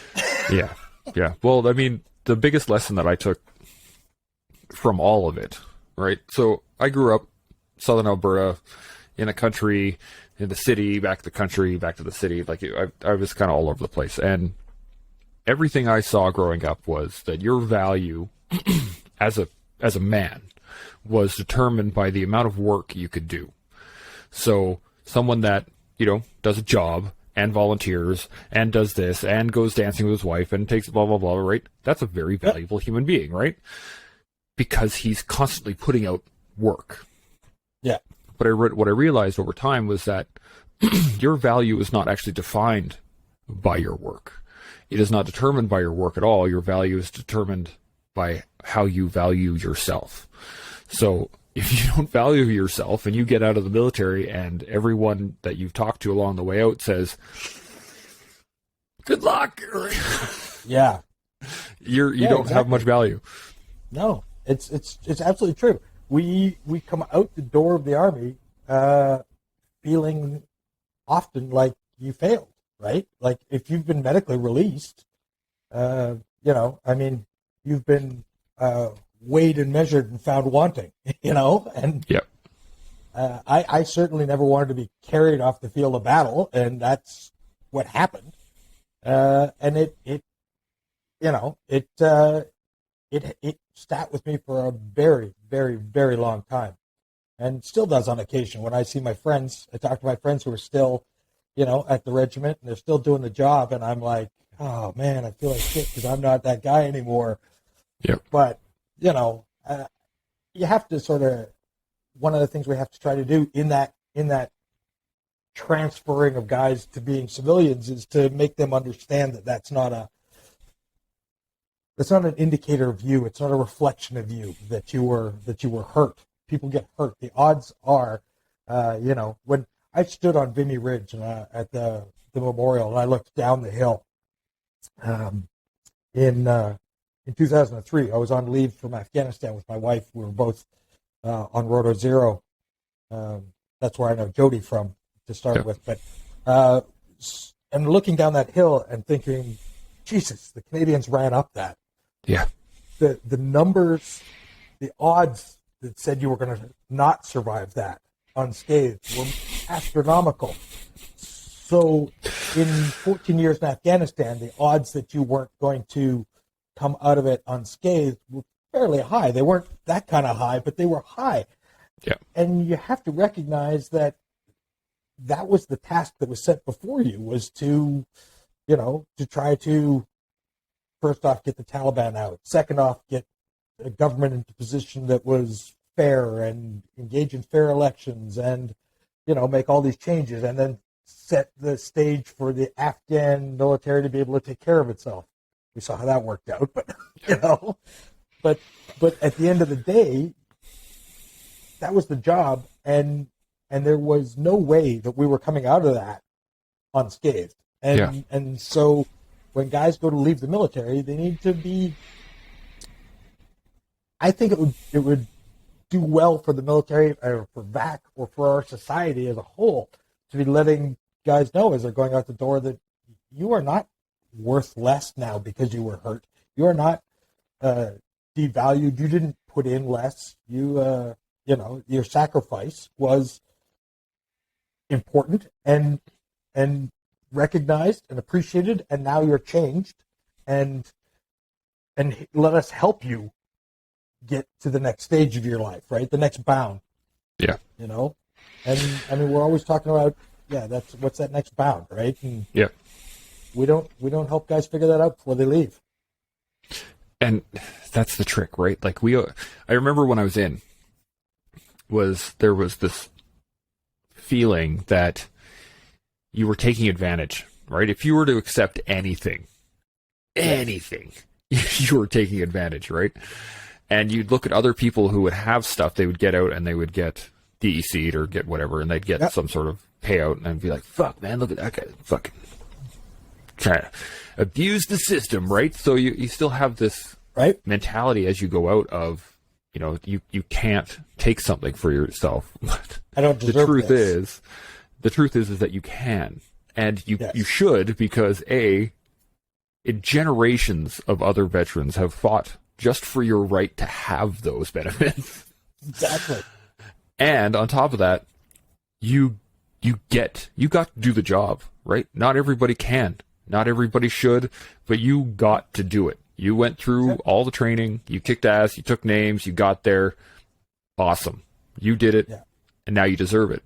Yeah. Well, I mean, the biggest lesson that I took from all of it, right? So I grew up southern Alberta, in a country, in the city, back to the country, back to the city. Like I was kind of all over the place, and everything I saw growing up was that your value as a man was determined by the amount of work you could do. So someone that does a job and volunteers and does this and goes dancing with his wife and takes blah blah blah, right? That's a very valuable human being, right? Because he's constantly putting out work. Yeah. But what I realized over time was that your value is not actually defined by your work. It is not determined by your work at all. Your value is determined by how you value yourself. So if you don't value yourself and you get out of the military and everyone that you've talked to along the way out says, good luck. Yeah. You don't have much value. No, it's absolutely true. We come out the door of the Army feeling often like you failed, right? Like if you've been medically released, you've been weighed and measured and found wanting, and yep. I certainly never wanted to be carried off the field of battle, and that's what happened. And it sat with me for a very, very, very long time, and still does on occasion. When I see my friends, I talk to my friends who are still, at the regiment, and they're still doing the job, and I'm like, oh man, I feel like shit because I'm not that guy anymore. Yep. But you have to sort of, one of the things we have to try to do in that transferring of guys to being civilians is to make them understand that that's not an indicator of you. It's not a reflection of you that you were hurt. People get hurt. The odds are, when I stood on Vimy Ridge at the memorial and I looked down the hill, in 2003, I was on leave from Afghanistan with my wife. We were both on Roto Zero. That's where I know Jody from to start with. But and looking down that hill and thinking, Jesus, the Canadians ran up that. Yeah. The numbers, the odds that said you were going to not survive that unscathed were astronomical. So in 14 years in Afghanistan, the odds that you weren't going to come out of it unscathed were fairly high. They weren't that kind of high, but they were high. Yeah. And you have to recognize that was the task that was set before you, was to try to, first off, get the Taliban out. Second off, get a government into position that was fair and engage in fair elections and, make all these changes and then set the stage for the Afghan military to be able to take care of itself. We saw how that worked out, but at the end of the day, that was the job, and there was no way that we were coming out of that unscathed. And so when guys go to leave the military, they need to be, I think it would do well for the military or for VAC or for our society as a whole to be letting guys know as they're going out the door that you are not worth less now because you were hurt. You are not devalued. You didn't put in less. Your sacrifice was important and recognized and appreciated, and now you're changed, and let us help you get to the next stage of your life, right? The next bound. Yeah. And I mean, we're always talking about, what's that next bound, right? And yeah. We don't help guys figure that out before they leave. And that's the trick, right? Like I remember when I was in, there was this feeling that you were taking advantage, right? If you were to accept anything, you were taking advantage, right? And you'd look at other people who would have stuff, they would get out and they would get DEC'd or get whatever, and they'd get some sort of payout, and I'd be like, fuck, man, look at that guy fucking trying to abuse the system, right? So you still have this mentality as you go out of, you know, you can't take something for yourself. I don't deserve this. The truth is that you can, and you should, because generations of other veterans have fought just for your right to have those benefits. Exactly. And on top of that, you got to do the job, right? Not everybody can, not everybody should, but you got to do it. You went through all the training, you kicked ass, you took names, you got there. Awesome. You did it, and now you deserve it.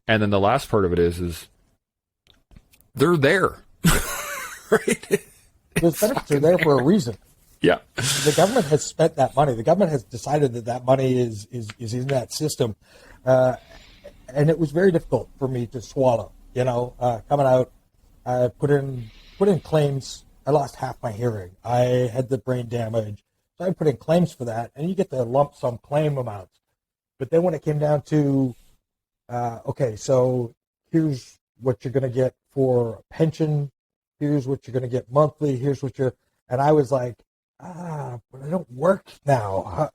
And then the last part of it is they're there. Right? Those benefits are there for a reason. Yeah. The government has spent that money. The government has decided that money is in that system. And it was very difficult for me to swallow. You know, coming out, I put in claims. I lost half my hearing. I had the brain damage. So I put in claims for that, and you get the lump sum claim amounts. But then when it came down to, okay, so here's what you're going to get for a pension. Here's what you're going to get monthly. Here's what and I was like, but I don't work now.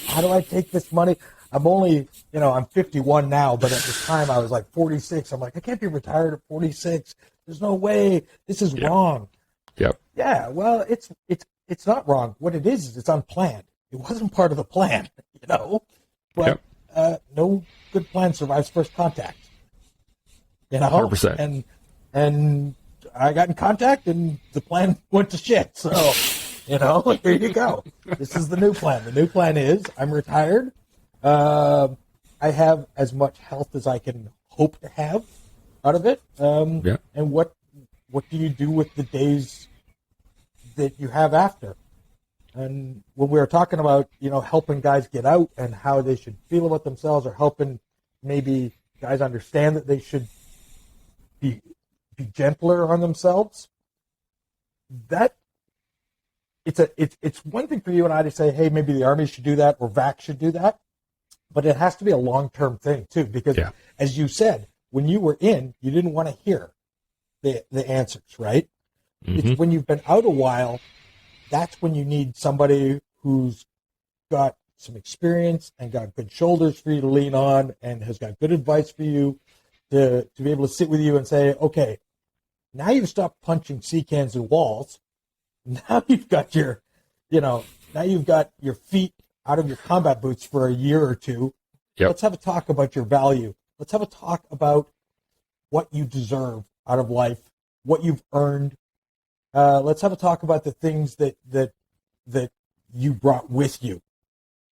How do I take this money? I'm only, I'm 51 now, but at the time I was like 46. I'm like, I can't be retired at 46. There's no way. This is wrong. Yep. Yeah. Well, it's not wrong. What it is it's unplanned. It wasn't part of the plan, but no good plan survives first contact, 100%. And I got in contact and the plan went to shit. So, here you go. This is the new plan. The new plan is I'm retired. I have as much health as I can hope to have out of it. And what do you do with the days that you have after? And when we were talking about, helping guys get out and how they should feel about themselves, or helping maybe guys understand that they should be gentler on themselves, that it's one thing for you and I to say, hey, maybe the Army should do that or VAC should do that, but it has to be a long-term thing too, because as you said, when you were in, you didn't want to hear the answers, right? Mm-hmm. It's when you've been out a while, that's when you need somebody who's got some experience and got good shoulders for you to lean on and has got good advice for you to be able to sit with you and say, okay, now you've stopped punching sea cans and walls. Now you've got your feet out of your combat boots for a year or two. Yep. Let's have a talk about your value. Let's have a talk about what you deserve out of life, what you've earned. Let's have a talk about the things that you brought with you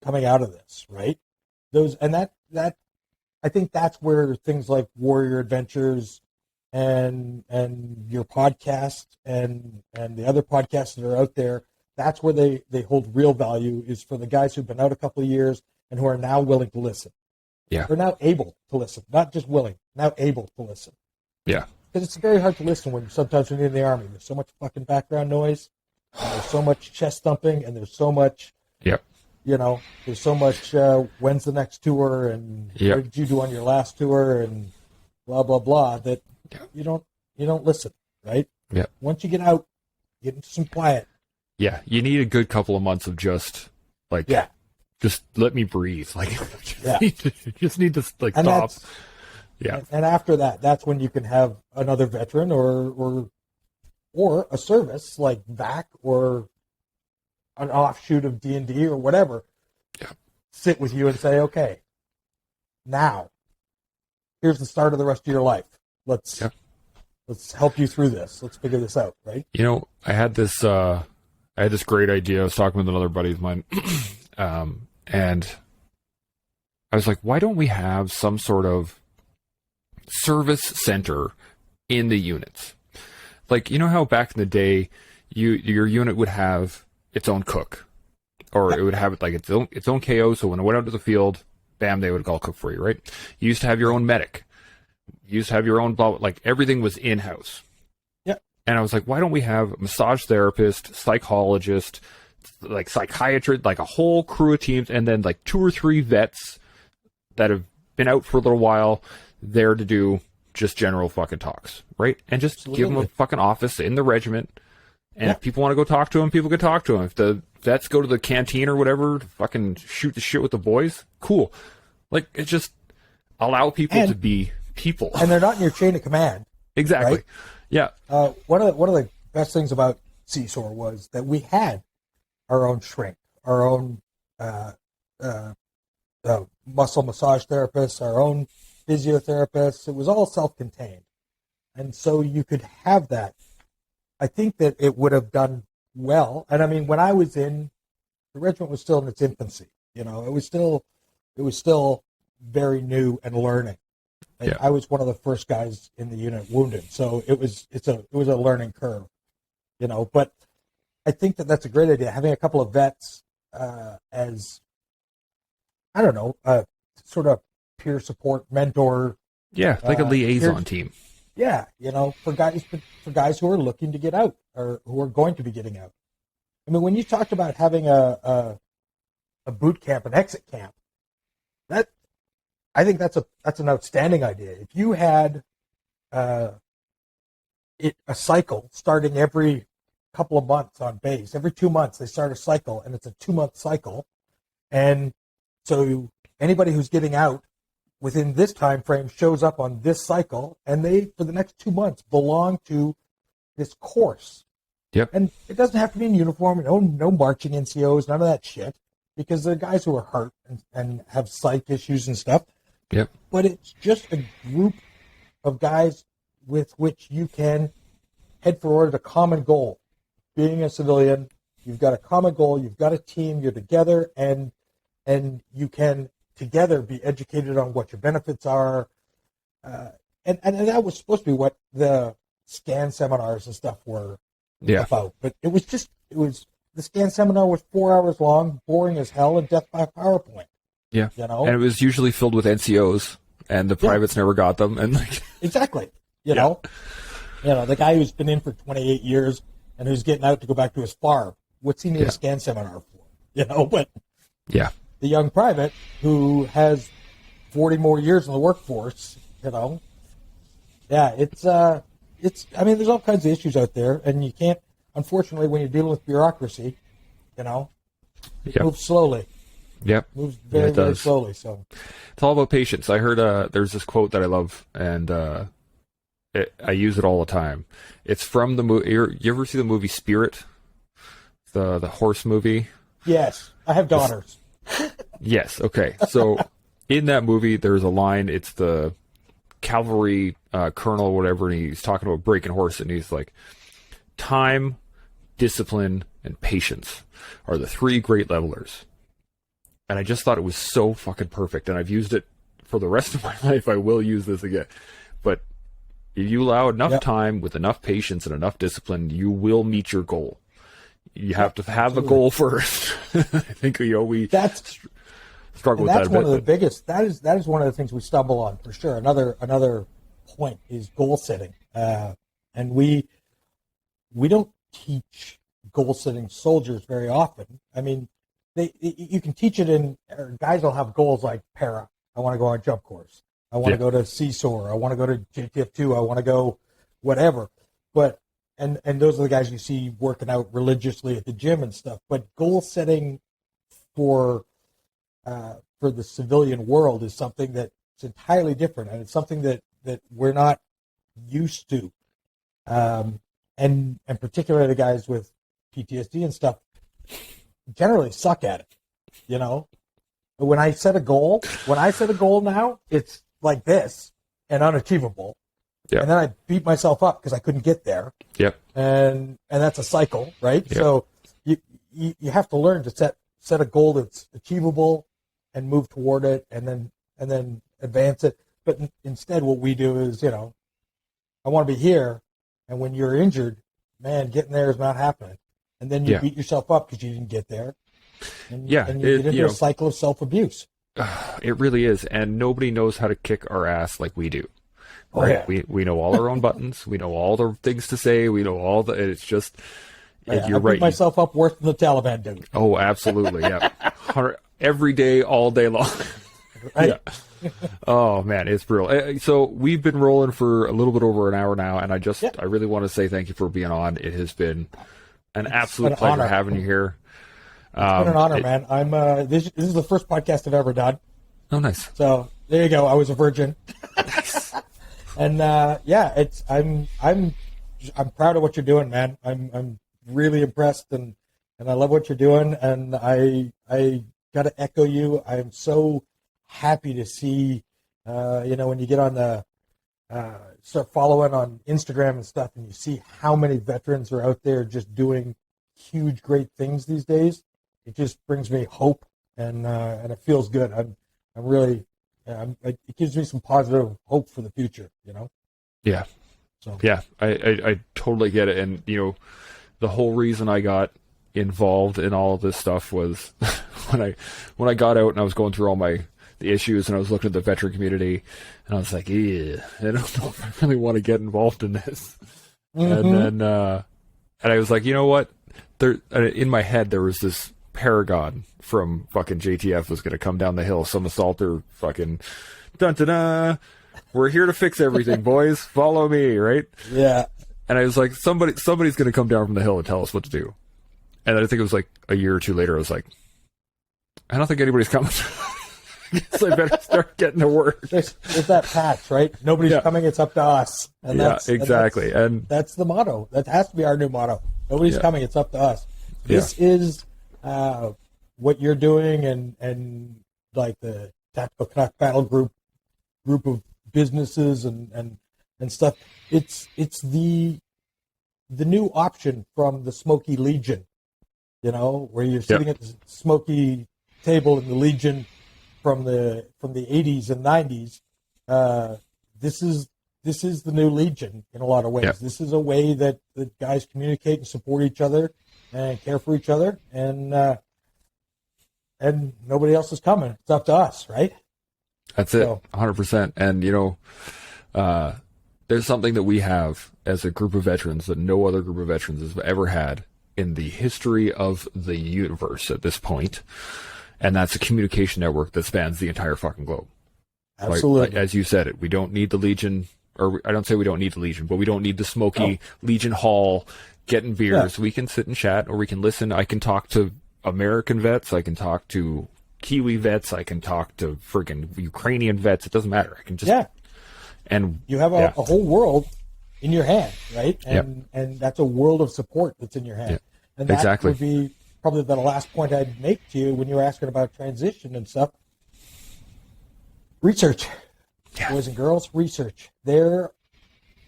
coming out of this, right? That I think that's where things like Warrior Adventures and your podcast and the other podcasts that are out there, that's where they hold real value, is for the guys who've been out a couple of years and who are now willing to listen. Yeah. They're now able to listen, not just willing, now able to listen. Yeah. Because it's very hard to listen when you're in the Army. There's so much fucking background noise, and there's so much chest thumping, and there's so much, there's so much, when's the next tour, and what did you do on your last tour, and blah, blah, blah, that you don't listen, right? Yeah. Once you get out, get into some quiet. Yeah, you need a good couple of months of just let me breathe. You just need to stop. Yeah. And after that, that's when you can have another veteran or a service like VAC or an offshoot of D&D or whatever sit with you and say, okay, now here's the start of the rest of your life. Let's help you through this. Let's figure this out, right? I had this great idea. I was talking with another buddy of mine, and I was like, why don't we have some sort of service center in the units? Like, how back in the day, your unit would have its own cook, or it would have its own KO. So when it went out to the field, bam, they would all cook for you, right? You used to have your own medic. You used to have your own everything was in-house. Yeah. And I was like, why don't we have a massage therapist, psychologist, like psychiatrists, like a whole crew of teams, and then like 2 or 3 vets that have been out for a little while there to do just general fucking talks, right? And just give them a fucking office in the regiment. And if people want to go talk to them, people can talk to them. If the vets go to the canteen or whatever, to fucking shoot the shit with the boys, cool. Like, it's just allow people to be people. And they're not in your chain of command. Exactly. Right? Yeah. One of the best things about CSOR was that we had our own shrink, our own muscle massage therapists, our own physiotherapists. It was all self-contained. And so you could have that. I think that it would have done well. And I mean, when I was in, the regiment was still in its infancy. You know, it was still very new and learning. And I was one of the first guys in the unit wounded. So it was a learning curve, you know, but I think that that's a great idea. Having a couple of vets as, I don't know, sort of peer support, mentor. Yeah, like a liaison team. Yeah, you know, for guys who are looking to get out or who are going to be getting out. I mean, when you talked about having a boot camp, an exit camp, I think that's an outstanding idea. If you had a cycle starting every couple of months on base, every 2 months they start a cycle, and it's a 2-month cycle, and so anybody who's getting out within this time frame shows up on this cycle, and they, for the next 2 months, belong to this course. Yep. And it doesn't have to be in uniform, no marching NCOs, none of that shit, because they're guys who are hurt and have psych issues and stuff. Yep. But it's just a group of guys with which you can head forward a common goal. Being a civilian, you've got a common goal, you've got a team, you're together, and you can together be educated on what your benefits are. And that was supposed to be what the SCAN seminars and stuff were about. But it was the SCAN seminar was 4 hours long, boring as hell, and death by PowerPoint. Yeah. You know? And it was usually filled with NCOs, and the privates never got them. And like exactly. You know, the guy who's been in for 28 years and who's getting out to go back to his farm. What's he need a SCAN seminar for? You know, but the young private who has 40 more years in the workforce, you know, it's I mean, there's all kinds of issues out there, and you can't, unfortunately, when you're dealing with bureaucracy, you know, it moves slowly. Yep. Moves very, very slowly. So it's all about patience. I heard there's this quote that I love, and I use it all the time. It's from the movie. You ever see the movie Spirit? The horse movie? Yes. I have daughters. Yes. Okay. So in that movie, there's a line. It's the cavalry colonel or whatever, and he's talking about breaking horse, and he's like, time, discipline, and patience are the 3 great levelers. And I just thought it was so fucking perfect, and I've used it for the rest of my life. I will use this again. But if you allow enough time with enough patience and enough discipline, you will meet your goal. You have to have a goal first. I think we struggle with that. That's one of the biggest. That is one of the things we stumble on for sure. Another point is goal setting, and we don't teach goal setting soldiers very often. I mean, you can teach it or guys will have goals like para. I want to go on a jump course. I want to go to CSOR. I want to go to JTF2. I want to go whatever. But and those are the guys you see working out religiously at the gym and stuff. But goal setting for the civilian world is something that's entirely different, and it's something that we're not used to. And particularly the guys with PTSD and stuff generally suck at it, you know. But when I set a goal now, it's like this and unachievable. Yeah. And then I beat myself up because I couldn't get there. Yep. And that's a cycle, right? Yep. So you have to learn to set a goal that's achievable and move toward it, and then advance it. But instead, what we do is, you know, I want to be here, and when you're injured, man, getting there is not happening. And then you beat yourself up because you didn't get there. And you get into a cycle of self-abuse. It really is, and nobody knows how to kick our ass like we do. Right? We know all our own buttons. We know all the things to say. We know all the. It's just You're I right. beat myself up worse than the Taliban do. Oh, absolutely. Yeah. Every day, all day long. Right? Yeah. Oh man, it's brutal. So we've been rolling for a little bit over an hour now, and I really want to say thank you for being on. It has been an absolute pleasure having you here. It's been an honor, man. I'm this is the first podcast I've ever done. Oh, nice. So there you go. I was a virgin. Nice. And I'm proud of what you're doing, man. I'm really impressed, and I love what you're doing. And I got to echo you. I'm so happy to see, when you get on the start following on Instagram and stuff, and you see how many veterans are out there just doing huge, great things these days. It just brings me hope, and it feels good. I'm really, it gives me some positive hope for the future. Yeah. So yeah, I totally get it, and the whole reason I got involved in all of this stuff was when I got out and I was going through all the issues, and I was looking at the veteran community, and I was like, yeah, I don't know if I really want to get involved in this. Mm-hmm. And then and I was like, you know what? In my head there was this Paragon from fucking JTF was going to come down the hill, some assaulter, fucking dun dun dun. We're here to fix everything, boys. Follow me, right? Yeah. And I was like, somebody's going to come down from the hill and tell us what to do. And then I think it was like a year or two later, I was like, I don't think anybody's coming. I guess I better start getting to work. There's that patch, right? Nobody's coming. It's up to us. And exactly. And that's the motto. That has to be our new motto. Nobody's coming. It's up to us. This is what you're doing, and like the Tactical Canuck Battle group of businesses and stuff. It's the new option from the Smoky Legion, where you're sitting at the smoky table in the Legion from the 80s and 90s. This is the new Legion in a lot of ways. Yep. This is a way that guys communicate and support each other and care for each other, and nobody else is coming. It's up to us, right? That's it, 100%. And there's something that we have as a group of veterans that no other group of veterans has ever had in the history of the universe at this point, and that's a communication network that spans the entire fucking globe. Absolutely. Like, as you said it, we don't need the Legion, or I don't say we don't need the Legion, but we don't need the smoky Legion Hall getting beers. We can sit and chat, or we can listen. I can talk to American vets. I can talk to Kiwi vets. I can talk to friggin' Ukrainian vets. It doesn't matter. I can just and you have a whole world in your hand, right? And that's a world of support that's in your hand. Yeah. And that would be probably the last point I'd make to you when you were asking about transition and stuff. Research, boys and girls, research. There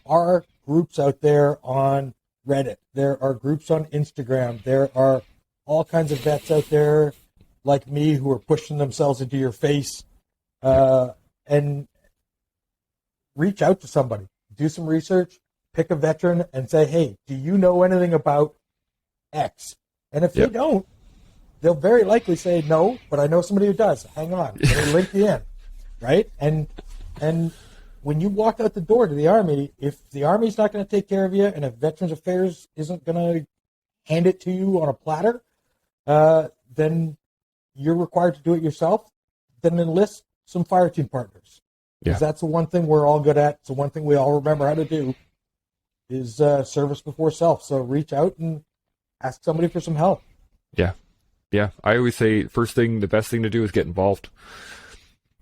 are groups out there on Reddit. There are groups on Instagram. There are all kinds of vets out there like me who are pushing themselves into your face, and reach out to somebody. Do some research, pick a veteran, and say, hey, do you know anything about X? And if they don't, they'll very likely say no, but I know somebody who does. Hang on. They link you in, right? And when you walk out the door to the Army, if the Army's not going to take care of you, and if Veterans Affairs isn't going to hand it to you on a platter, then you're required to do it yourself. Then enlist some fire team partners. Because that's the one thing we're all good at. It's the one thing we all remember how to do is service before self. So reach out and ask somebody for some help. Yeah. Yeah. I always say the best thing to do is get involved.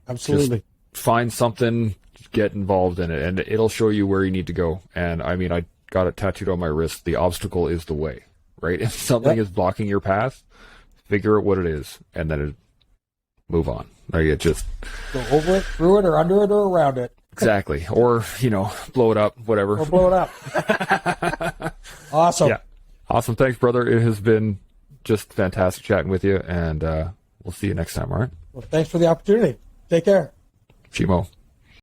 Absolutely. Just find something, get involved in it, and it'll show you where you need to go. And I mean, I got it tattooed on my wrist. The obstacle is the way, right? If something is blocking your path, figure out what it is, and then move on. Like, it just go over it, through it, or under it, or around it. Exactly. Or, blow it up, whatever. Or blow it up. Awesome. Yeah. Awesome. Thanks, brother. It has been just fantastic chatting with you, and we'll see you next time, all right? Well, thanks for the opportunity. Take care. Chimo.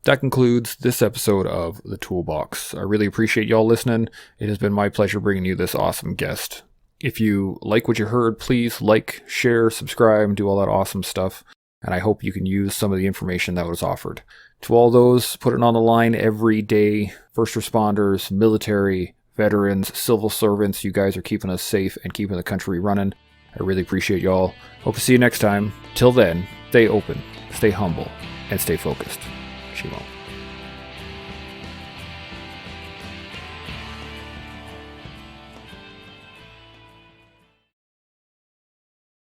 That concludes this episode of The Toolbox. I really appreciate y'all listening. It has been my pleasure bringing you this awesome guest. If you like what you heard, please like, share, subscribe, and do all that awesome stuff. And I hope you can use some of the information that was offered. To all those putting on the line every day, first responders, military, veterans, civil servants. You guys are keeping us safe and keeping the country running. I really appreciate y'all. Hope to see you next time. Till then, stay open, stay humble, and stay focused. Shalom.